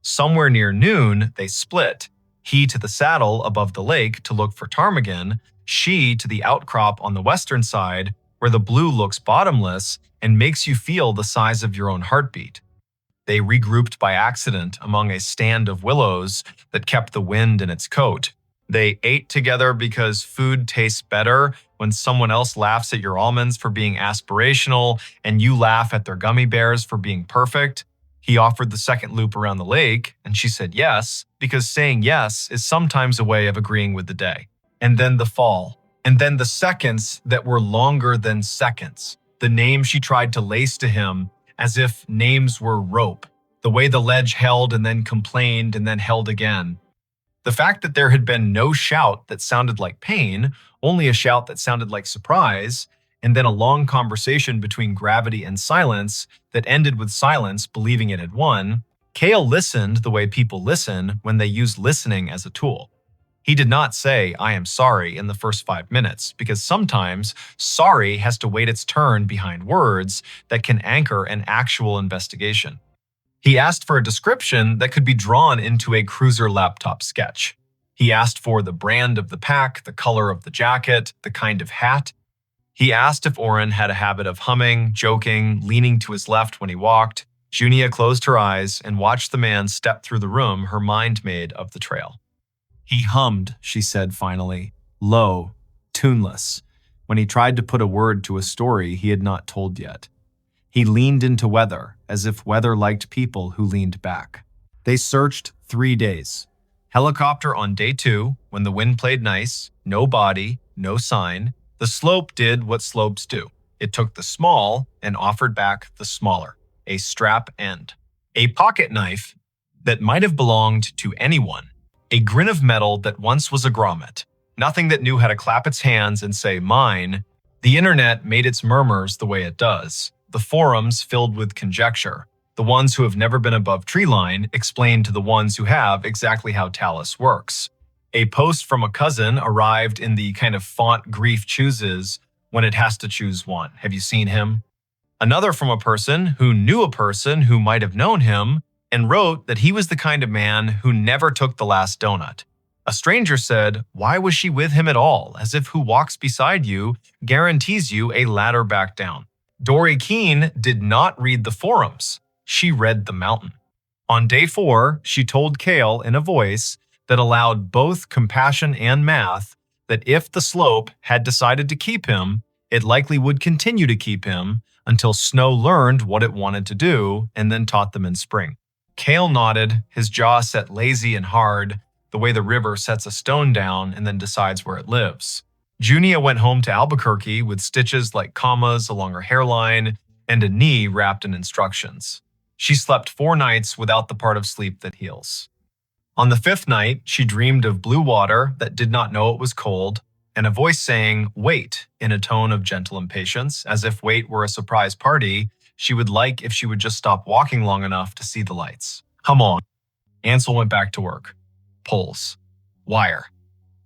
[SPEAKER 1] Somewhere near noon, they split. He to the saddle above the lake to look for ptarmigan, she to the outcrop on the western side where the blue looks bottomless and makes you feel the size of your own heartbeat. They regrouped by accident among a stand of willows that kept the wind in its coat. They ate together because food tastes better when someone else laughs at your almonds for being aspirational and you laugh at their gummy bears for being perfect. He offered the second loop around the lake, and she said yes, because saying yes is sometimes a way of agreeing with the day. And then the fall. And then the seconds that were longer than seconds. The name she tried to lace to him as if names were rope. The way the ledge held and then complained and then held again. The fact that there had been no shout that sounded like pain, only a shout that sounded like surprise, and then a long conversation between gravity and silence that ended with silence believing it had won. Cale listened the way people listen when they use listening as a tool. He did not say, "I am sorry," in the first 5 minutes, because sometimes sorry has to wait its turn behind words that can anchor an actual investigation. He asked for a description that could be drawn into a cruiser laptop sketch. He asked for the brand of the pack, the color of the jacket, the kind of hat. He asked if Orrin had a habit of humming, joking, leaning to his left when he walked. Junia closed her eyes and watched the man step through the room her mind made of the trail. He hummed, she said finally, low, tuneless, when he tried to put a word to a story he had not told yet. He leaned into weather, as if weather liked people who leaned back. They searched 3 days. Helicopter on day 2, when the wind played nice, no body, no sign. The slope did what slopes do. It took the small and offered back the smaller, a strap end. A pocket knife that might have belonged to anyone. A grin of metal that once was a grommet. Nothing that knew how to clap its hands and say, mine. The internet made its murmurs the way it does. The forums filled with conjecture. The ones who have never been above treeline explain to the ones who have exactly how Talus works. A post from a cousin arrived in the kind of font grief chooses when it has to choose one. Have you seen him? Another from a person who knew a person who might have known him and wrote that he was the kind of man who never took the last donut. A stranger said, why was she with him at all, as if who walks beside you guarantees you a ladder back down. Dory Keene did not read the forums. She read the mountain. On day 4, she told Cale in a voice that allowed both compassion and math that if the slope had decided to keep him, it likely would continue to keep him until snow learned what it wanted to do and then taught them in spring. Cale nodded, his jaw set lazy and hard, the way the river sets a stone down and then decides where it lives. Junia went home to Albuquerque with stitches like commas along her hairline and a knee wrapped in instructions. She slept 4 nights without the part of sleep that heals. On the 5th night, she dreamed of blue water that did not know it was cold, and a voice saying, "Wait," in a tone of gentle impatience, as if wait were a surprise party she would like if she would just stop walking long enough to see the lights. Come on. Ansel went back to work. Pulls. Wire.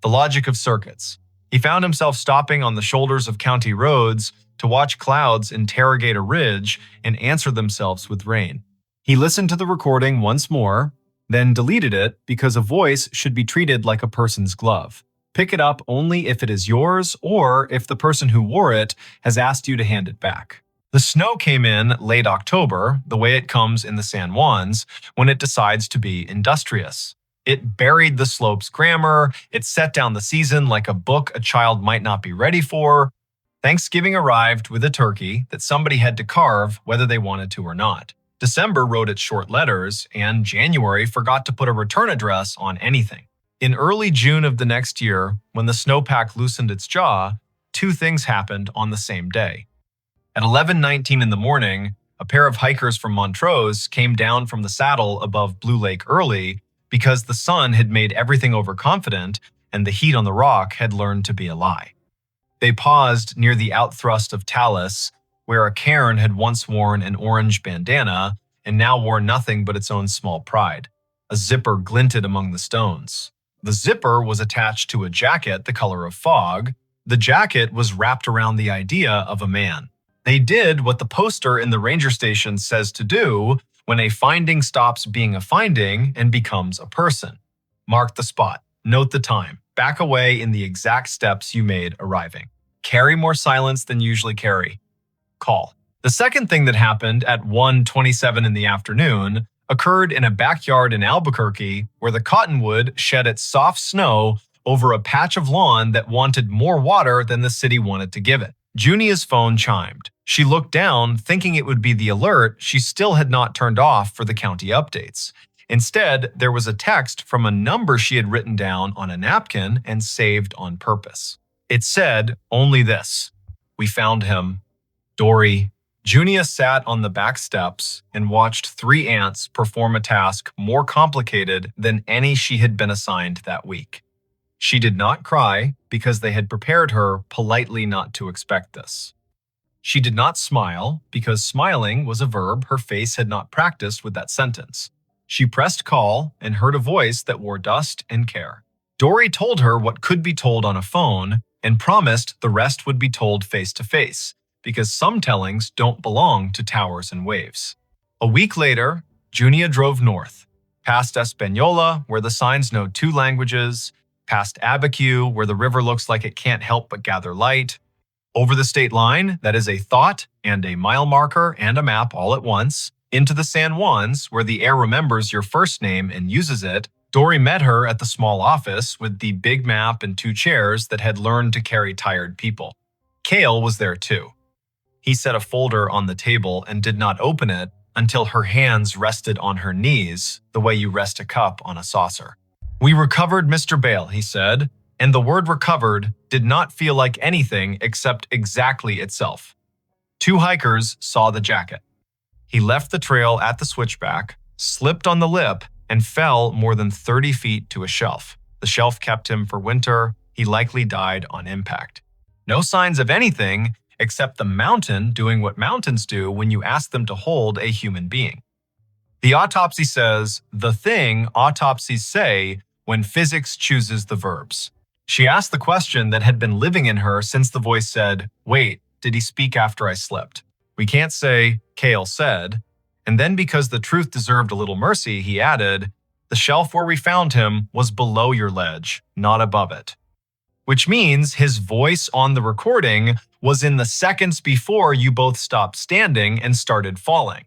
[SPEAKER 1] The logic of circuits. He found himself stopping on the shoulders of county roads to watch clouds interrogate a ridge and answer themselves with rain. He listened to the recording once more, then deleted it because a voice should be treated like a person's glove. Pick it up only if it is yours or if the person who wore it has asked you to hand it back. The snow came in late October, the way it comes in the San Juans, when it decides to be industrious. It buried the slope's grammar, it set down the season like a book a child might not be ready for. Thanksgiving arrived with a turkey that somebody had to carve whether they wanted to or not. December wrote its short letters, and January forgot to put a return address on anything. In early June of the next year, when the snowpack loosened its jaw, 2 things happened on the same day. At 11:19 in the morning, a pair of hikers from Montrose came down from the saddle above Blue Lake early because the sun had made everything overconfident and the heat on the rock had learned to be a lie. They paused near the outthrust of Talus, where a cairn had once worn an orange bandana and now wore nothing but its own small pride. A zipper glinted among the stones. The zipper was attached to a jacket the color of fog. The jacket was wrapped around the idea of a man. They did what the poster in the ranger station says to do when a finding stops being a finding and becomes a person. Mark the spot. Note the time. Back away in the exact steps you made arriving. Carry more silence than usually carry. Call. The second thing that happened at 1:27 in the afternoon occurred in a backyard in Albuquerque where the cottonwood shed its soft snow over a patch of lawn that wanted more water than the city wanted to give it. Junia's phone chimed. She looked down, thinking it would be the alert she still had not turned off for the county updates. Instead, there was a text from a number she had written down on a napkin and saved on purpose. It said only this: "We found him. Dory." Junia sat on the back steps and watched 3 ants perform a task more complicated than any she had been assigned that week. She did not cry because they had prepared her politely not to expect this. She did not smile because smiling was a verb her face had not practiced with that sentence. She pressed call and heard a voice that wore dust and care. Dory told her what could be told on a phone and promised the rest would be told face to face, because some tellings don't belong to towers and waves. A week later, Junia drove north, past Espanola, where the signs know 2 languages, past Abiquiu, where the river looks like it can't help but gather light, over the state line, that is a thought and a mile marker and a map all at once, into the San Juans, where the air remembers your first name and uses it. Dory met her at the small office with the big map and 2 chairs that had learned to carry tired people. Cale was there too. He set a folder on the table and did not open it until her hands rested on her knees, the way you rest a cup on a saucer. "We recovered Mr. Bale," he said, and the word recovered did not feel like anything except exactly itself. 2 hikers saw the jacket. He left the trail at the switchback, slipped on the lip, and fell more than 30 feet to a shelf. The shelf kept him for winter. He likely died on impact. No signs of anything except the mountain doing what mountains do when you ask them to hold a human being. The autopsy says the thing autopsies say when physics chooses the verbs. She asked the question that had been living in her since the voice said, "Wait, did he speak after I slipped?" We can't say, Cale said. And then because the truth deserved a little mercy, he added, "The shelf where we found him was below your ledge, not above it." Which means his voice on the recording was in the seconds before you both stopped standing and started falling.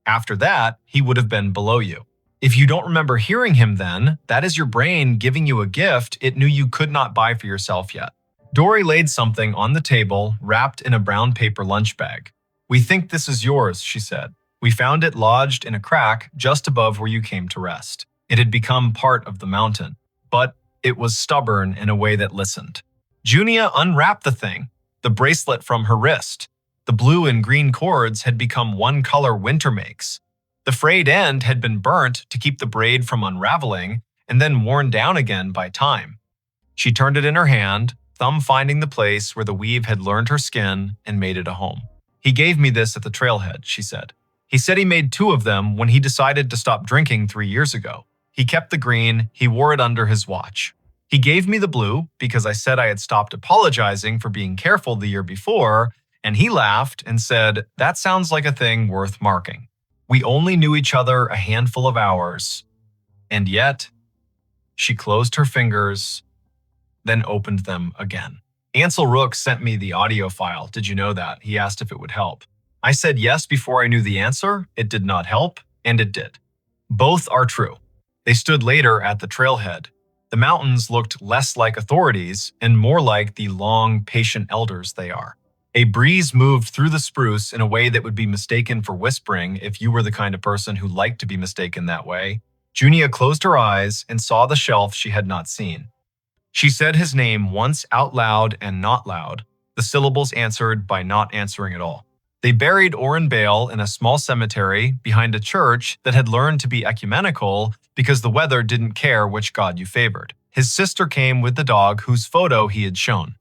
[SPEAKER 1] After that, he would have been below you. If you don't remember hearing him then, that is your brain giving you a gift it knew you could not buy for yourself yet. Dory laid something on the table wrapped in a brown paper lunch bag. "We think this is yours," she said. "We found it lodged in a crack just above where you came to rest. It had become part of the mountain, but it was stubborn in a way that listened." Junia unwrapped the thing, the bracelet from her wrist. The blue and green cords had become one-color winter makes. The frayed end had been burnt to keep the braid from unraveling and then worn down again by time. She turned it in her hand, thumb finding the place where the weave had learned her skin and made it a home. "He gave me this at the trailhead," she said. "He said he made 2 of them when he decided to stop drinking 3 years ago. He kept the green, he wore it under his watch. He gave me the blue because I said I had stopped apologizing for being careful the year before, and he laughed and said, 'That sounds like a thing worth marking.' We only knew each other a handful of hours. And yet," she closed her fingers, then opened them again. "Ansel Rook sent me the audio file. Did you know that? He asked if it would help. I said yes before I knew the answer. It did not help, and it did. Both are true." They stood later at the trailhead. The mountains looked less like authorities and more like the long, patient elders they are. A breeze moved through the spruce in a way that would be mistaken for whispering if you were the kind of person who liked to be mistaken that way. Junia closed her eyes and saw the shelf she had not seen. She said his name once out loud and not loud, the syllables answered by not answering at all. They buried Orrin Bale in a small cemetery behind a church that had learned to be ecumenical because the weather didn't care which god you favored. His sister came with the dog whose photo he had shown.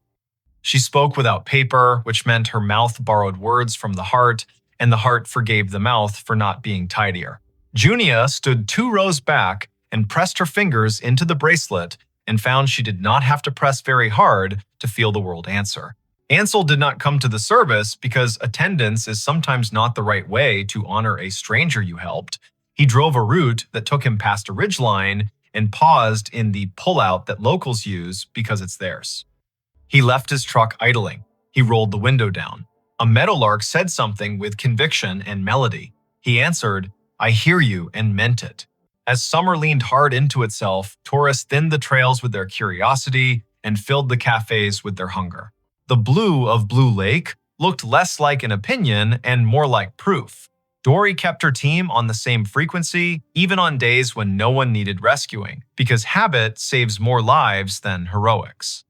[SPEAKER 1] She spoke without paper, which meant her mouth borrowed words from the heart, and the heart forgave the mouth for not being tidier. Junia stood 2 rows back and pressed her fingers into the bracelet and found she did not have to press very hard to feel the world answer. Ansel did not come to the service because attendance is sometimes not the right way to honor a stranger you helped. He drove a route that took him past a ridgeline and paused in the pullout that locals use because it's theirs. He left his truck idling. He rolled the window down. A meadowlark said something with conviction and melody. He answered, "I hear you," and meant it. As summer leaned hard into itself, tourists thinned the trails with their curiosity and filled the cafes with their hunger. The blue of Blue Lake looked less like an opinion and more like proof. Dory kept her team on the same frequency, even on days when no one needed rescuing, because habit saves more lives than heroics.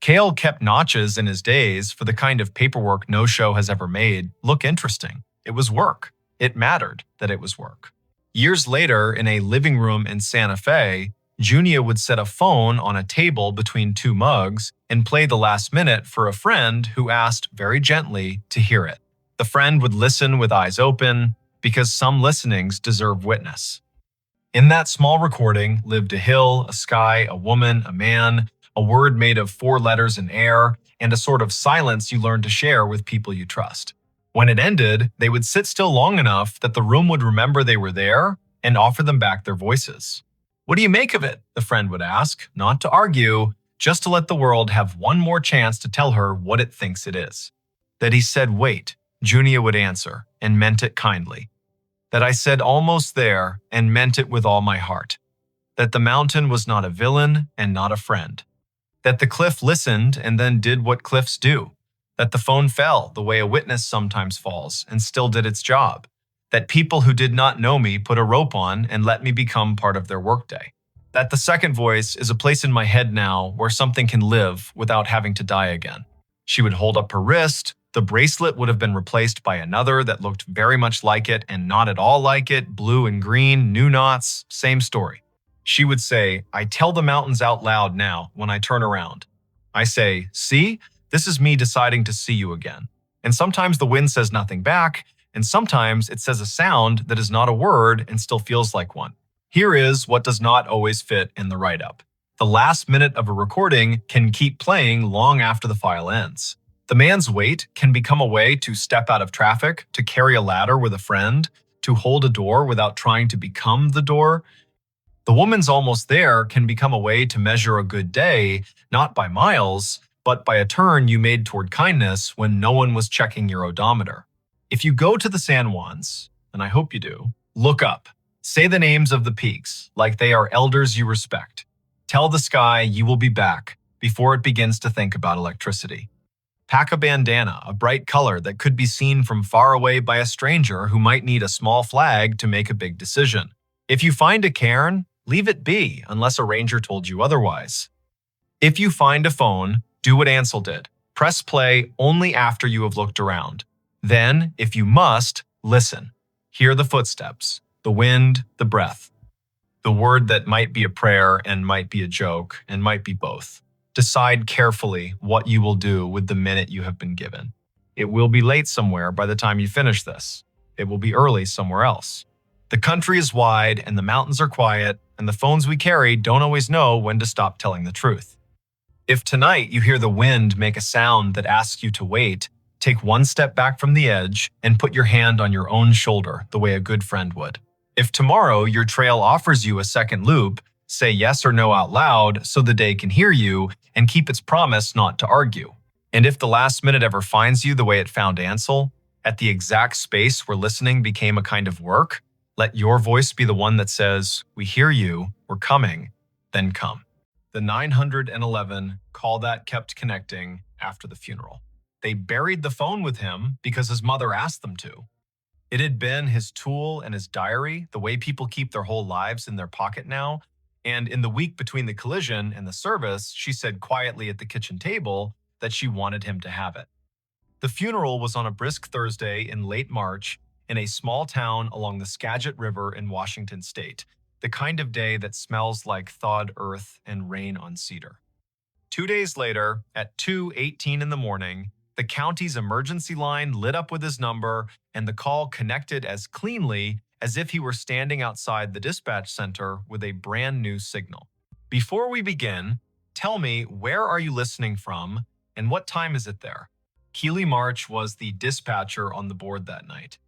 [SPEAKER 1] Cale kept notches in his days for the kind of paperwork no show has ever made look interesting. It was work. It mattered that it was work. Years later, in a living room in Santa Fe, Junia would set a phone on a table between 2 mugs and play the last minute for a friend who asked very gently to hear it. The friend would listen with eyes open because some listenings deserve witness. In that small recording lived a hill, a sky, a woman, a man, a word made of 4 letters in air, and a sort of silence you learned to share with people you trust. When it ended, they would sit still long enough that the room would remember they were there and offer them back their voices. "What do you make of it?" the friend would ask, not to argue, just to let the world have one more chance to tell her what it thinks it is. "That he said wait," Junia would answer, and meant it kindly. "That I said almost there, and meant it with all my heart. That the mountain was not a villain and not a friend. That the cliff listened and then did what cliffs do. That the phone fell the way a witness sometimes falls and still did its job. That people who did not know me put a rope on and let me become part of their workday. That the second voice is a place in my head now where something can live without having to die again." She would hold up her wrist. The bracelet would have been replaced by another that looked very much like it and not at all like it, blue and green, new knots, same story. She would say, "I tell the mountains out loud now when I turn around. I say, 'See, this is me deciding to see you again.' And sometimes the wind says nothing back, and sometimes it says a sound that is not a word and still feels like one. Here is what does not always fit in the write-up. The last minute of a recording can keep playing long after the file ends. The man's wait can become a way to step out of traffic, to carry a ladder with a friend, to hold a door without trying to become the door. The woman's almost there can become a way to measure a good day, not by miles, but by a turn you made toward kindness when no one was checking your odometer. If you go to the San Juans, and I hope you do, look up. Say the names of the peaks, like they are elders you respect. Tell the sky you will be back before it begins to think about electricity. Pack a bandana, a bright color that could be seen from far away by a stranger who might need a small flag to make a big decision. If you find a cairn, leave it be unless a ranger told you otherwise. If you find a phone, do what Ansel did. Press play only after you have looked around. Then, if you must, listen. Hear the footsteps, the wind, the breath, the word that might be a prayer and might be a joke and might be both. Decide carefully what you will do with the minute you have been given. It will be late somewhere by the time you finish this. It will be early somewhere else. The country is wide and the mountains are quiet, and the phones we carry don't always know when to stop telling the truth. If tonight you hear the wind make a sound that asks you to wait, take one step back from the edge and put your hand on your own shoulder the way a good friend would. If tomorrow your trail offers you a second loop, say yes or no out loud so the day can hear you and keep its promise not to argue. And if the last minute ever finds you the way it found Ansel, at the exact space where listening became a kind of work, let your voice be the one that says, "We hear you, we're coming, then come." The 911 call that kept connecting after the funeral. They buried the phone with him because his mother asked them to. It had been his tool and his diary, the way people keep their whole lives in their pocket now. And in the week between the collision and the service, she said quietly at the kitchen table that she wanted him to have it. The funeral was on a brisk Thursday in late March in a small town along the Skagit River in Washington state, the kind of day that smells like thawed earth and rain on cedar. 2 days later, at 2:18 in the morning, the county's emergency line lit up with his number, and the call connected as cleanly as if he were standing outside the dispatch center with a brand new signal. Before we begin, tell me, where are you listening from and what time is it there? Keely March was the dispatcher on the board that night.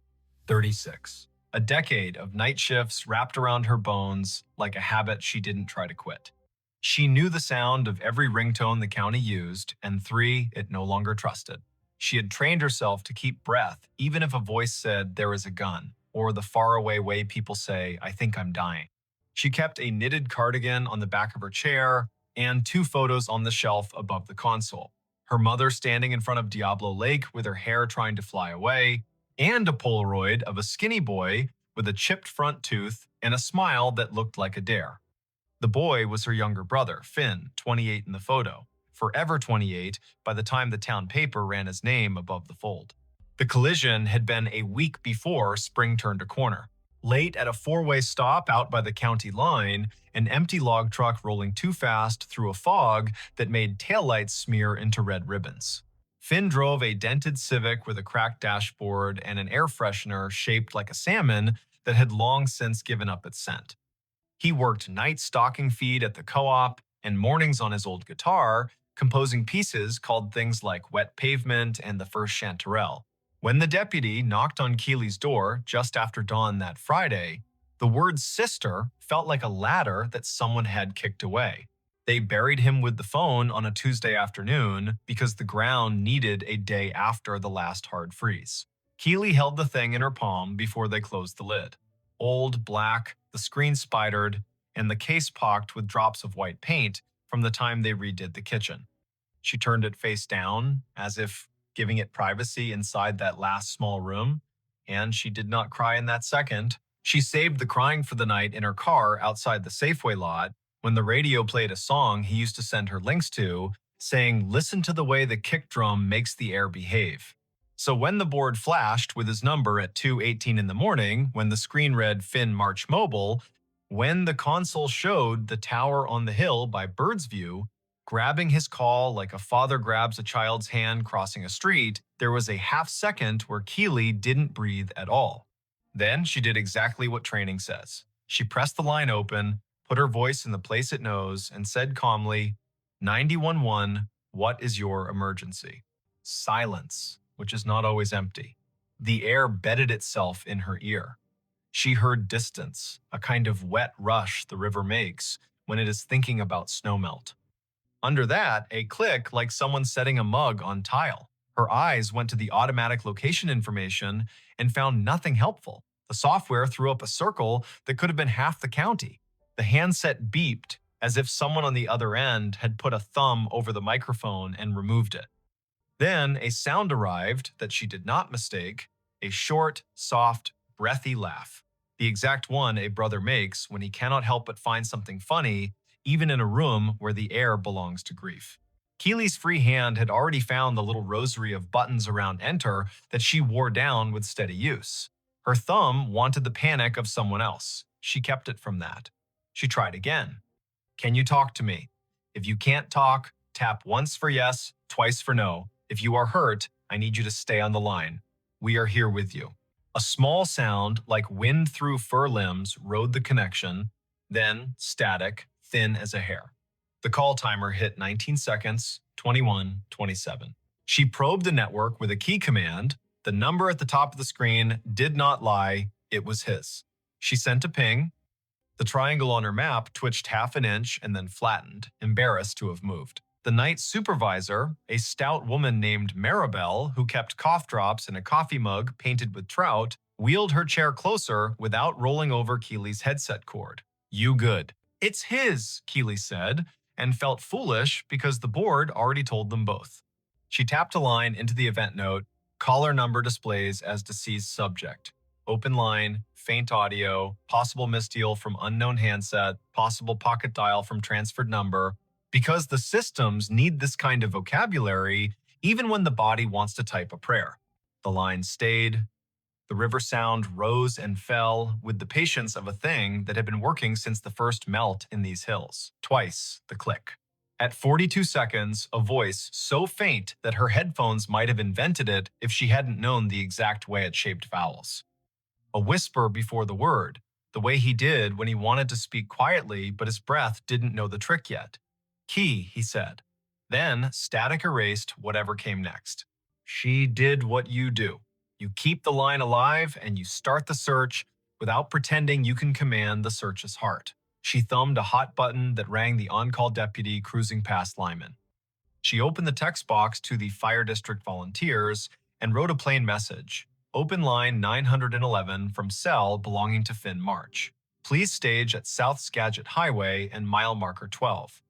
[SPEAKER 1] 36. A decade of night shifts wrapped around her bones like a habit she didn't try to quit. She knew the sound of every ringtone the county used, and 3, it no longer trusted. She had trained herself to keep breath, even if a voice said, "There is a gun," or the faraway way people say, "I think I'm dying." She kept a knitted cardigan on the back of her chair and 2 photos on the shelf above the console. Her mother standing in front of Diablo Lake with her hair trying to fly away, and a Polaroid of a skinny boy with a chipped front tooth and a smile that looked like a dare. The boy was her younger brother, Finn, 28 in the photo, forever 28 by the time the town paper ran his name above the fold. The collision had been a week before spring turned a corner. Late at a 4-way stop out by the county line, an empty log truck rolling too fast through a fog that made taillights smear into red ribbons. Finn drove a dented Civic with a cracked dashboard and an air freshener shaped like a salmon that had long since given up its scent. He worked night stocking feed at the co-op and mornings on his old guitar, composing pieces called things like Wet Pavement and The First Chanterelle. When the deputy knocked on Keely's door just after dawn that Friday, the word sister felt like a ladder that someone had kicked away. They buried him with the phone on a Tuesday afternoon because the ground needed a day after the last hard freeze. Keely held the thing in her palm before they closed the lid. Old, black, the screen spidered, and the case pocked with drops of white paint from the time they redid the kitchen. She turned it face down, as if giving it privacy inside that last small room, and she did not cry in that second. She saved the crying for the night in her car outside the Safeway lot when the radio played a song he used to send her links to, saying, "Listen to the way the kick drum makes the air behave." So when the board flashed with his number at 2:18 in the morning, when the screen read Finn March Mobile, when the console showed the tower on the hill by bird's view, grabbing his call like a father grabs a child's hand crossing a street, there was a half second where Keely didn't breathe at all. Then she did exactly what training says. She pressed the line open, put her voice in the place it knows, and said calmly, 911, what is your emergency? Silence, which is not always empty. The air bedded itself in her ear. She heard distance, a kind of wet rush the river makes when it is thinking about snowmelt. Under that, a click like someone setting a mug on tile. Her eyes went to the automatic location information and found nothing helpful. The software threw up a circle that could have been half the county. The handset beeped as if someone on the other end had put a thumb over the microphone and removed it. Then a sound arrived that she did not mistake, a short, soft, breathy laugh. The exact one a brother makes when he cannot help but find something funny, even in a room where the air belongs to grief. Keely's free hand had already found the little rosary of buttons around enter that she wore down with steady use. Her thumb wanted the panic of someone else. She kept it from that. She tried again. Can you talk to me? If you can't talk, tap once for yes, twice for no. If you are hurt, I need you to stay on the line. We are here with you. A small sound like wind through fur limbs rode the connection, then static, thin as a hair. The call timer hit 19 seconds, 21, 27. She probed the network with a key command. The number at the top of the screen did not lie, it was his. She sent a ping. The triangle on her map twitched half an inch and then flattened, embarrassed to have moved. The night supervisor, a stout woman named MrBall, who kept cough drops in a coffee mug painted with trout, wheeled her chair closer without rolling over Keely's headset cord. You good. It's his, Keely said, and felt foolish because the board already told them both. She tapped a line into the event note. Caller number displays as deceased subject. Open line, faint audio, possible misdeal from unknown handset, possible pocket dial from transferred number. Because the systems need this kind of vocabulary, even when the body wants to type a prayer. The line stayed. The river sound rose and fell with the patience of a thing that had been working since the first melt in these hills. Twice the click. At 42 seconds, a voice so faint that her headphones might have invented it if she hadn't known the exact way it shaped vowels. A whisper before the word, the way he did when he wanted to speak quietly but his breath didn't know the trick yet. Key, he said. Then static erased whatever came next. She did what you do. You keep the line alive and you start the search without pretending you can command the search's heart. She thumbed a hot button that rang the on-call deputy cruising past Lyman. She opened the text box to the Fire District volunteers and wrote a plain message. Open line 911 from cell belonging to Finn March. Please stage at South Skagit Highway and mile marker 12.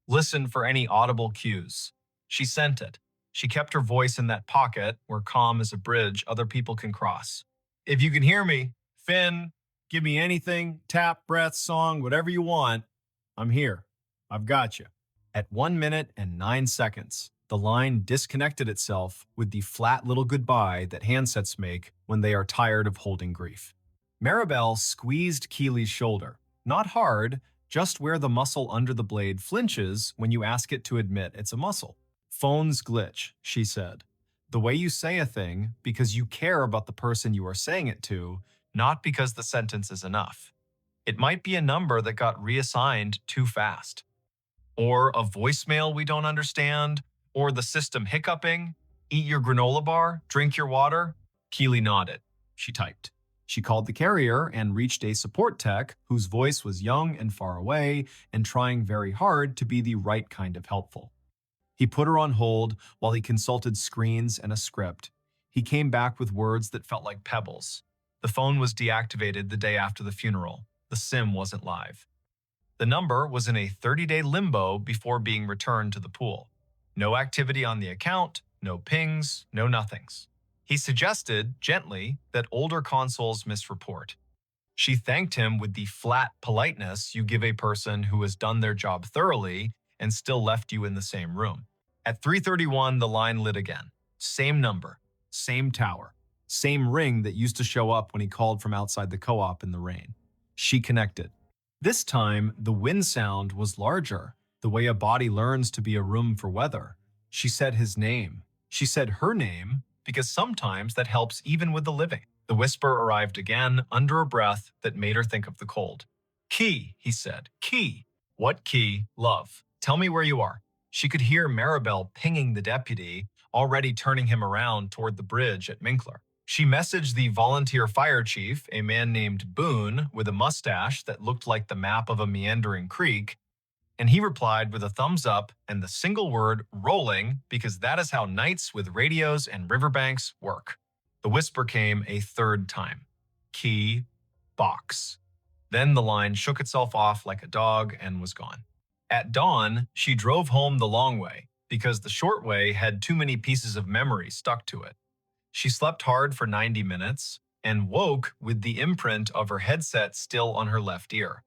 [SPEAKER 1] Listen for any audible cues. She sent it. She kept her voice in that pocket where calm is a bridge other people can cross. If you can hear me, Finn, give me anything, tap, breath, song, whatever you want. I'm here. I've got you. At 1 minute and 9 seconds, the line disconnected itself with the flat little goodbye that handsets make when they are tired of holding grief. MrBall squeezed Keely's shoulder. Not hard, just where the muscle under the blade flinches when you ask it to admit it's a muscle. Phones glitch, she said. The way you say a thing because you care about the person you are saying it to, not because the sentence is enough. It might be a number that got reassigned too fast. Or a voicemail we don't understand, or the system hiccuping. Eat your granola bar, drink your water. Keely nodded. She typed. She called the carrier and reached a support tech whose voice was young and far away and trying very hard to be the right kind of helpful. He put her on hold while he consulted screens and a script. He came back with words that felt like pebbles. The phone was deactivated the day after the funeral. The SIM wasn't live. The number was in a 30-day limbo before being returned to the pool. No activity on the account, no pings, no nothings. He suggested, gently, that older consoles misreport. She thanked him with the flat politeness you give a person who has done their job thoroughly and still left you in the same room. At 3:31, the line lit again. Same number, same tower, same ring that used to show up when he called from outside the co-op in the rain. She connected. This time, the wind sound was larger, the way a body learns to be a room for weather. She said his name. She said her name, because sometimes that helps even with the living. The whisper arrived again, under a breath that made her think of the cold. Key, he said. Key. What key? Love. Tell me where you are. She could hear MrBall pinging the deputy, already turning him around toward the bridge at Minkler. She messaged the volunteer fire chief, a man named Boone, with a mustache that looked like the map of a meandering creek, and he replied with a thumbs up and the single word rolling because that is how nights with radios and riverbanks work. The whisper came a third time. Key, box. Then the line shook itself off like a dog and was gone. At dawn, she drove home the long way because the short way had too many pieces of memory stuck to it. She slept hard for 90 minutes and woke with the imprint of her headset still on her left ear.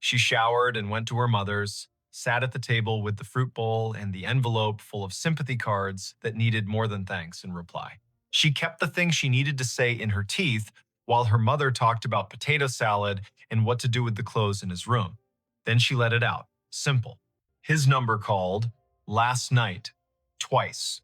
[SPEAKER 1] She showered and went to her mother's, sat at the table with the fruit bowl and the envelope full of sympathy cards that needed more than thanks in reply. She kept the thing she needed to say in her teeth while her mother talked about potato salad and what to do with the clothes in his room. Then she let it out. Simple. His number called last night, twice.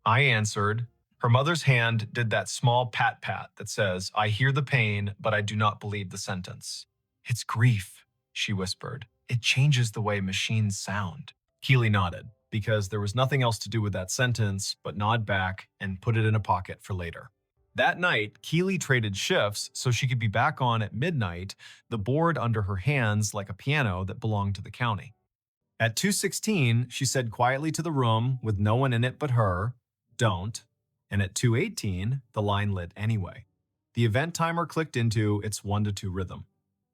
[SPEAKER 1] I answered. Her mother's hand did that small pat-pat that says, I hear the pain, but I do not believe the sentence. It's grief, she whispered. It changes the way machines sound. Keely nodded, because there was nothing else to do with that sentence but nod back and put it in a pocket for later. That night, Keely traded shifts so she could be back on at midnight, the board under her hands like a piano that belonged to the county. At 2:16, she said quietly to the room with no one in it but her, don't. And at 2:18, the line lit anyway. The event timer clicked into its 1 to 2 rhythm.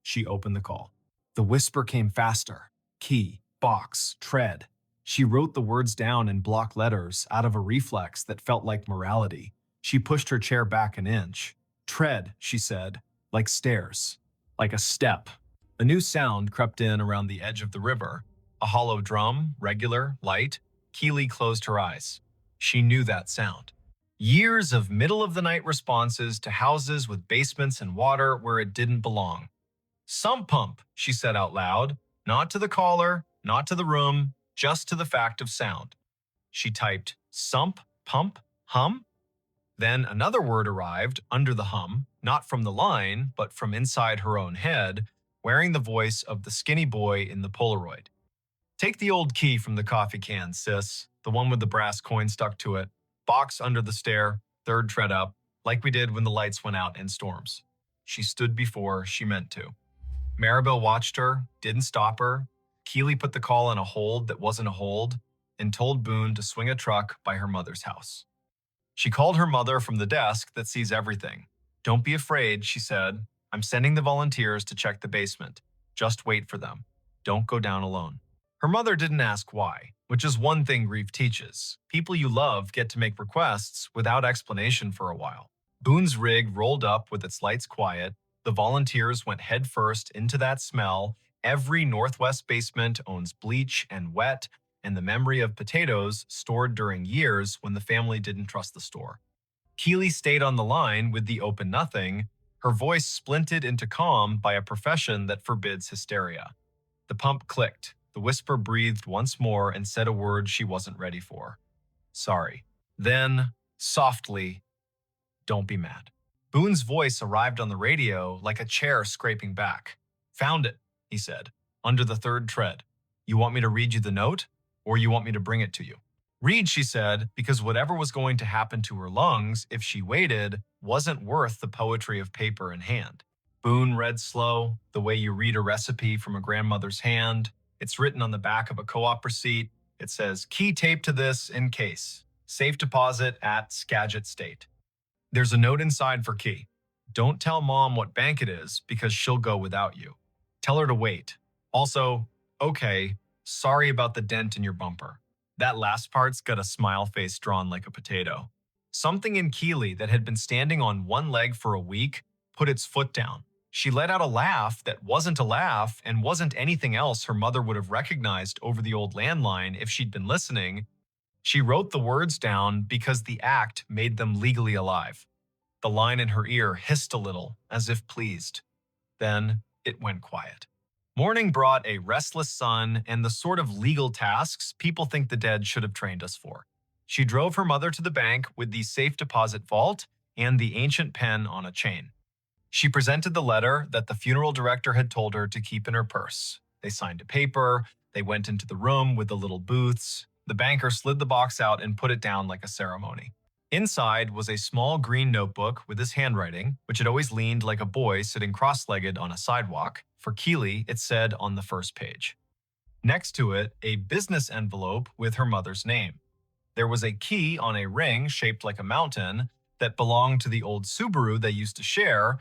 [SPEAKER 1] She opened the call. The whisper came faster. Key, box, tread. She wrote the words down in block letters out of a reflex that felt like morality. She pushed her chair back an inch. Tread, she said, like stairs, like a step. A new sound crept in around the edge of the river. A hollow drum, regular, light. Keely closed her eyes. She knew that sound. Years of middle-of-the-night responses to houses with basements and water where it didn't belong. Sump pump, she said out loud, not to the caller, not to the room, just to the fact of sound. She typed, sump, pump, hum. Then another word arrived under the hum, not from the line, but from inside her own head, wearing the voice of the skinny boy in the Polaroid. Take the old key from the coffee can, sis, the one with the brass coin stuck to it. Box under the stair, third tread up, like we did when the lights went out in storms. She stood before she meant to. Maribel watched her, didn't stop her. Keely put the call on a hold that wasn't a hold and told Boone to swing a truck by her mother's house. She called her mother from the desk that sees everything. Don't be afraid, she said. I'm sending the volunteers to check the basement. Just wait for them. Don't go down alone. Her mother didn't ask why, which is one thing grief teaches. People you love get to make requests without explanation for a while. Boone's rig rolled up with its lights quiet. The volunteers went headfirst into that smell. Every Northwest basement owns bleach and wet and the memory of potatoes stored during years when the family didn't trust the store. Keely stayed on the line with the open nothing, her voice splinted into calm by a profession that forbids hysteria. The pump clicked. The whisper breathed once more and said a word she wasn't ready for. Sorry. Then, softly, don't be mad. Boone's voice arrived on the radio like a chair scraping back. Found it, he said, under the third tread. You want me to read you the note, or you want me to bring it to you? Read, she said, because whatever was going to happen to her lungs if she waited wasn't worth the poetry of paper in hand. Boone read slow, the way you read a recipe from a grandmother's hand. It's written on the back of a co-op receipt. It says, key tape to this in case. Safe deposit at Skagit State. There's a note inside for Key. Don't tell Mom what bank it is because she'll go without you. Tell her to wait. Also, okay, sorry about the dent in your bumper. That last part's got a smile face drawn like a potato. Something in Keely that had been standing on one leg for a week put its foot down. She let out a laugh that wasn't a laugh and wasn't anything else her mother would have recognized over the old landline if she'd been listening. She wrote the words down because the act made them legally alive. The line in her ear hissed a little, as if pleased. Then it went quiet. Morning brought a restless sun and the sort of legal tasks people think the dead should have trained us for. She drove her mother to the bank with the safe deposit vault and the ancient pen on a chain. She presented the letter that the funeral director had told her to keep in her purse. They signed a paper. They went into the room with the little booths. The banker slid the box out and put it down like a ceremony. Inside was a small green notebook with his handwriting, which had always leaned like a boy sitting cross-legged on a sidewalk. For Keely, it said on the first page. Next to it, a business envelope with her mother's name. There was a key on a ring shaped like a mountain that belonged to the old Subaru they used to share,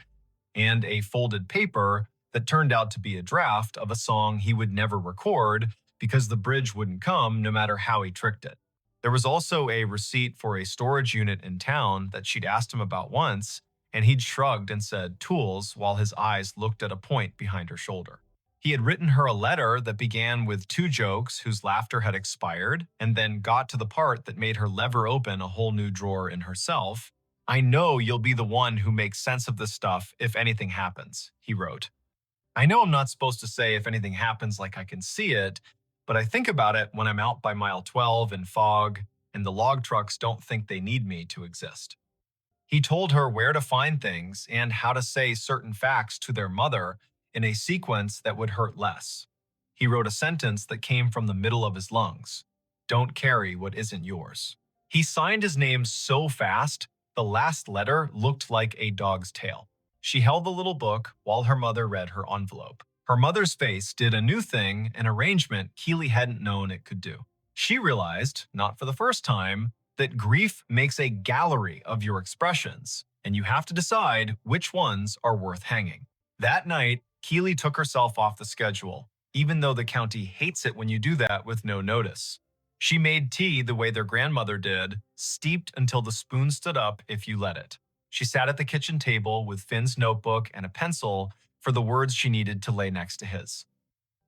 [SPEAKER 1] and a folded paper that turned out to be a draft of a song he would never record because the bridge wouldn't come no matter how he tricked it. There was also a receipt for a storage unit in town that she'd asked him about once, and he'd shrugged and said tools while his eyes looked at a point behind her shoulder. He had written her a letter that began with two jokes whose laughter had expired, and then got to the part that made her lever open a whole new drawer in herself. "I know you'll be the one who makes sense of this stuff if anything happens," he wrote. I know I'm not supposed to say if anything happens like I can see it, but I think about it when I'm out by mile 12 in fog and the log trucks don't think they need me to exist. He told her where to find things and how to say certain facts to their mother in a sequence that would hurt less. He wrote a sentence that came from the middle of his lungs: "Don't carry what isn't yours." He signed his name so fast, the last letter looked like a dog's tail. She held the little book while her mother read her envelope. Her mother's face did a new thing, an arrangement Keely hadn't known it could do. She realized, not for the first time, that grief makes a gallery of your expressions, and you have to decide which ones are worth hanging. That night, Keely took herself off the schedule, even though the county hates it when you do that with no notice. She made tea the way their grandmother did, steeped until the spoon stood up if you let it. She sat at the kitchen table with Finn's notebook and a pencil for the words she needed to lay next to his.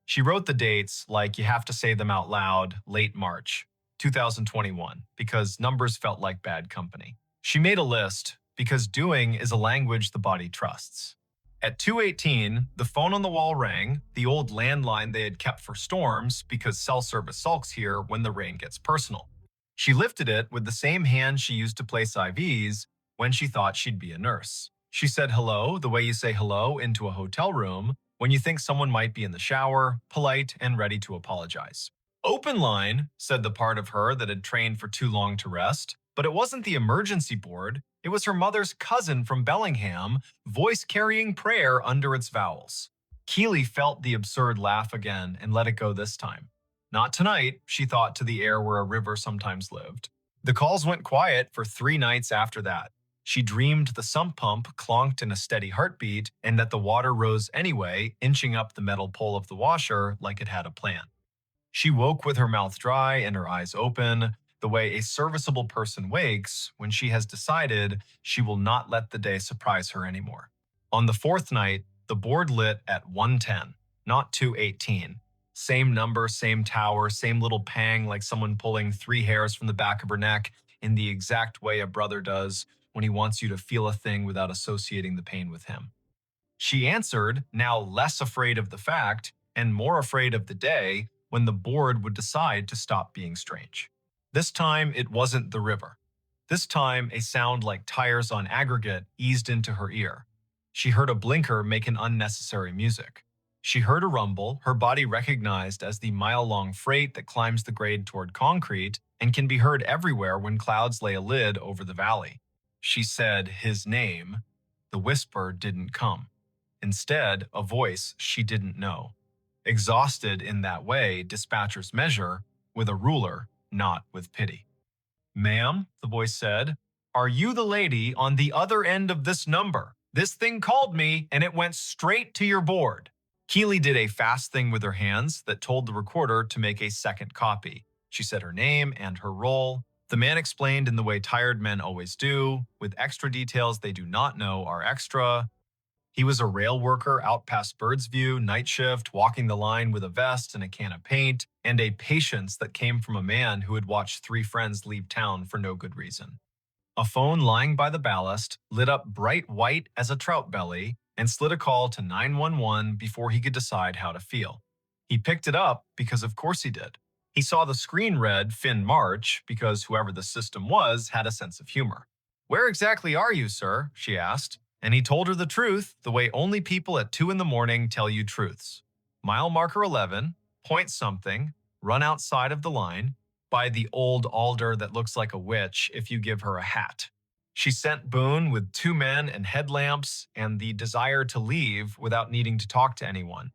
[SPEAKER 1] She wrote the dates like you have to say them out loud, late March, 2021, because numbers felt like bad company. She made a list because doing is a language the body trusts. At 2:18, the phone on the wall rang, the old landline they had kept for storms because cell service sulks here when the rain gets personal. She lifted it with the same hand she used to place IVs when she thought she'd be a nurse. She said hello the way you say hello into a hotel room when you think someone might be in the shower, polite and ready to apologize. "Open line," said the part of her that had trained for too long to rest, but it wasn't the emergency board. It was her mother's cousin from Bellingham, voice carrying prayer under its vowels. Keely felt the absurd laugh again and let it go this time. Not tonight, she thought to the air where a river sometimes lived. The calls went quiet for 3 nights after that. She dreamed the sump pump clonked in a steady heartbeat and that the water rose anyway, inching up the metal pole of the washer like it had a plan. She woke with her mouth dry and her eyes open, the way a serviceable person wakes when she has decided she will not let the day surprise her anymore. On the 4th night, the board lit at 1:10, not 2:18. Same number, same tower, same little pang like someone pulling 3 hairs from the back of her neck in the exact way a brother does when he wants you to feel a thing without associating the pain with him. She answered, now less afraid of the fact and more afraid of the day when the board would decide to stop being strange. This time, it wasn't the river. This time, a sound like tires on aggregate eased into her ear. She heard a blinker make an unnecessary music. She heard a rumble her body recognized as the mile-long freight that climbs the grade toward concrete and can be heard everywhere when clouds lay a lid over the valley. She said his name. The whisper didn't come. Instead, a voice she didn't know. Exhausted in that way dispatchers measure, with a ruler, not with pity. "Ma'am," the voice said, "are you the lady on the other end of this number? This thing called me and it went straight to your board." Keely did a fast thing with her hands that told the recorder to make a second copy. She said her name and her role. The man explained in the way tired men always do, with extra details they do not know are extra. He was a rail worker out past Birdsview, night shift, walking the line with a vest and a can of paint, and a patience that came from a man who had watched 3 friends leave town for no good reason. A phone lying by the ballast lit up bright white as a trout belly and slid a call to 911 before he could decide how to feel. He picked it up because of course he did. He saw the screen read Finn March because whoever the system was had a sense of humor. "Where exactly are you, sir?" she asked. And he told her the truth, the way only people at 2 in the morning tell you truths. Mile marker 11, point something, run outside of the line, by the old alder that looks like a witch if you give her a hat. She sent Boone with 2 men and headlamps and the desire to leave without needing to talk to anyone.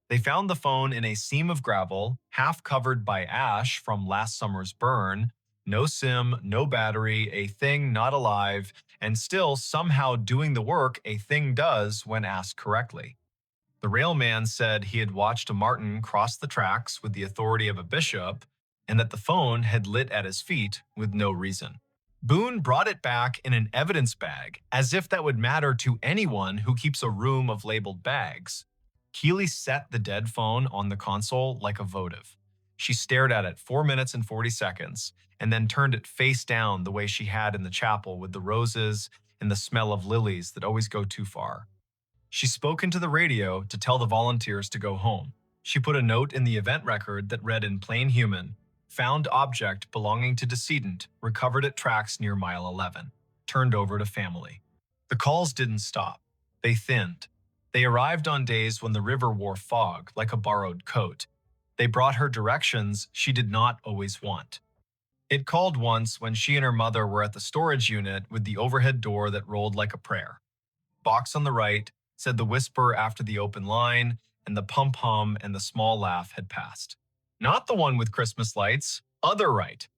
[SPEAKER 1] They found the phone in a seam of gravel, half covered by ash from last summer's burn. No SIM, no battery, a thing not alive, and still somehow doing the work a thing does when asked correctly. The railman said he had watched a marten cross the tracks with the authority of a bishop, and that the phone had lit at his feet with no reason. Boone brought it back in an evidence bag, as if that would matter to anyone who keeps a room of labeled bags. Keely set the dead phone on the console like a votive. She stared at it 4 minutes and 40 seconds, and then turned it face down the way she had in the chapel with the roses and the smell of lilies that always go too far. She spoke into the radio to tell the volunteers to go home. She put a note in the event record that read in plain human, "Found object belonging to decedent, recovered at tracks near mile 11, turned over to family." The calls didn't stop. They thinned. They arrived on days when the river wore fog like a borrowed coat. They brought her directions she did not always want. It called once when she and her mother were at the storage unit with the overhead door that rolled like a prayer. "Box on the right," said the whisper after the open line, and the pump hum and the small laugh had passed. Not the one with Christmas lights, other right.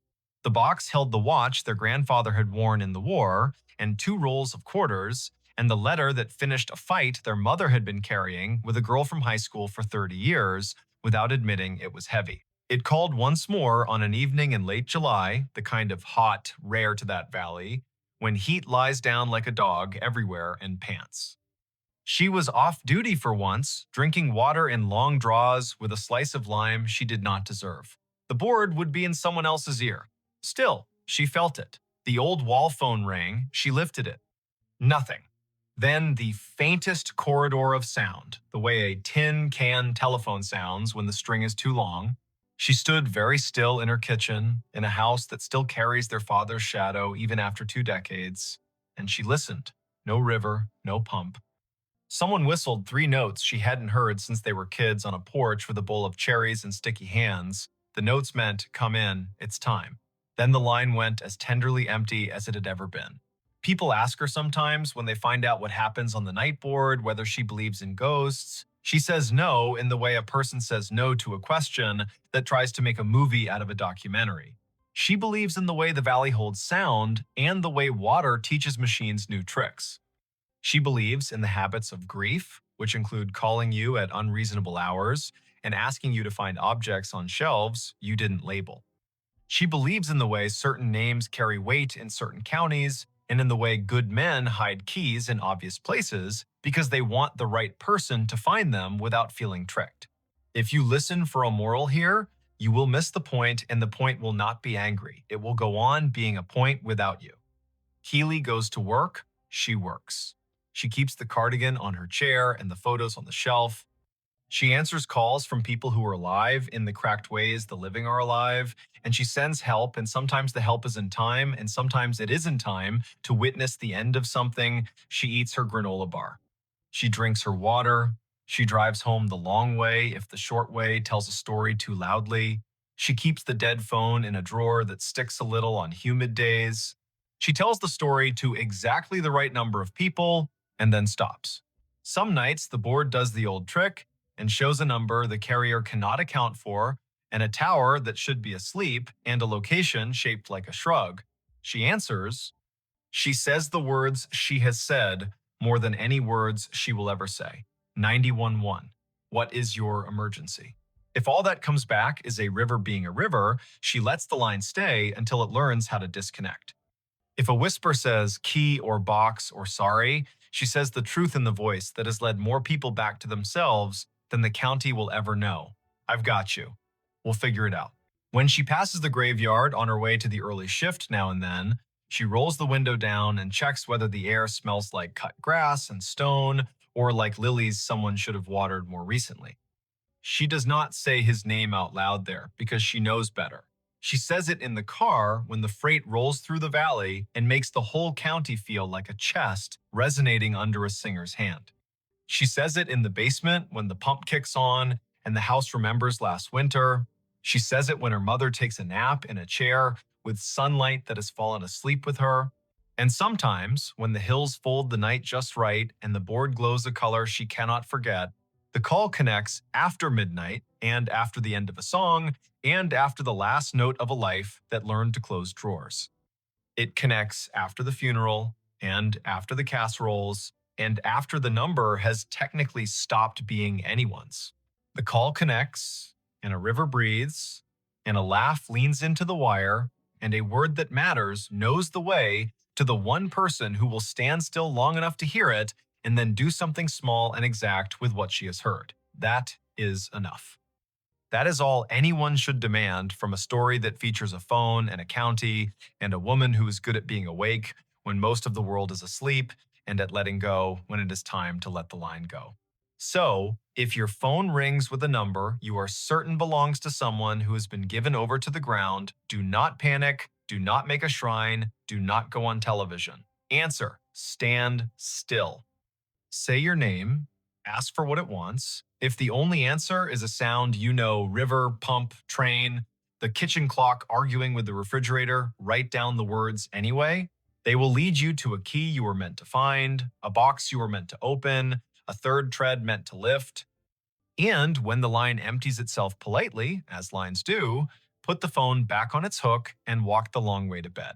[SPEAKER 1] The box held the watch their grandfather had worn in the war, and 2 rolls of quarters, and the letter that finished a fight their mother had been carrying with a girl from high school for 30 years, without admitting it was heavy. It called once more on an evening in late July, the kind of hot, rare to that valley, when heat lies down like a dog everywhere and pants. She was off duty for once, drinking water in long draws with a slice of lime she did not deserve. The board would be in someone else's ear. Still, she felt it. The old wall phone rang, she lifted it. Nothing. Then the faintest corridor of sound, the way a tin can telephone sounds when the string is too long. She stood very still in her kitchen, in a house that still carries their father's shadow even after 2 decades, and she listened. No river, no pump. Someone whistled 3 notes she hadn't heard since they were kids on a porch with a bowl of cherries and sticky hands. The notes meant, "Come in, it's time." Then the line went as tenderly empty as it had ever been. People ask her sometimes when they find out what happens on the night board, whether she believes in ghosts. She says no in the way a person says no to a question that tries to make a movie out of a documentary. She believes in the way the valley holds sound and the way water teaches machines new tricks. She believes in the habits of grief, which include calling you at unreasonable hours and asking you to find objects on shelves you didn't label. She believes in the way certain names carry weight in certain counties and in the way good men hide keys in obvious places because they want the right person to find them without feeling tricked. If you listen for a moral here, you will miss the point and the point will not be angry. It will go on being a point without you. Keely goes to work, she works. She keeps the cardigan on her chair and the photos on the shelf. She answers calls from people who are alive in the cracked ways the living are alive, and she sends help, and sometimes the help is in time, and sometimes it is in time to witness the end of something. She eats her granola bar. She drinks her water. She drives home the long way if the short way tells a story too loudly. She keeps the dead phone in a drawer that sticks a little on humid days. She tells the story to exactly the right number of people and then stops. Some nights the board does the old trick and shows a number the carrier cannot account for, and a tower that should be asleep, and a location shaped like a shrug. She answers. She says the words she has said more than any words she will ever say. 911. What is your emergency? If all that comes back is a river being a river, she lets the line stay until it learns how to disconnect. If a whisper says key or box or sorry, she says the truth in the voice that has led more people back to themselves than the county will ever know. I've got you. We'll figure it out. When she passes the graveyard on her way to the early shift now and then, she rolls the window down and checks whether the air smells like cut grass and stone or like lilies someone should have watered more recently. She does not say his name out loud there because she knows better. She says it in the car when the freight rolls through the valley and makes the whole county feel like a chest resonating under a singer's hand. She says it in the basement when the pump kicks on and the house remembers last winter. She says it when her mother takes a nap in a chair with sunlight that has fallen asleep with her. And sometimes, when the hills fold the night just right and the board glows a color she cannot forget, the call connects after midnight and after the end of a song and after the last note of a life that learned to close drawers. It connects after the funeral and after the casseroles and after the number has technically stopped being anyone's. The call connects, and a river breathes, and a laugh leans into the wire, and a word that matters knows the way to the one person who will stand still long enough to hear it and then do something small and exact with what she has heard. That is enough. That is all anyone should demand from a story that features a phone and a county and a woman who is good at being awake when most of the world is asleep and at letting go when it is time to let the line go. So, if your phone rings with a number you are certain belongs to someone who has been given over to the ground, do not panic, do not make a shrine, do not go on television. Answer: stand still. Say your name, ask for what it wants. If the only answer is a sound you know, river, pump, train, the kitchen clock arguing with the refrigerator, write down the words anyway. They will lead you to a key you were meant to find, a box you were meant to open, a third tread meant to lift. And when the line empties itself politely, as lines do, put the phone back on its hook and walk the long way to bed.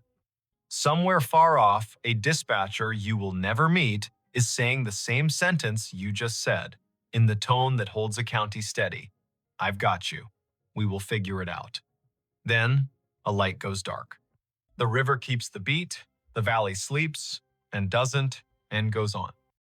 [SPEAKER 1] Somewhere far off, a dispatcher you will never meet is saying the same sentence you just said, in the tone that holds a county steady. I've got you. We will figure it out. Then, a light goes dark. The river keeps the beat, the valley sleeps, and doesn't, and goes on.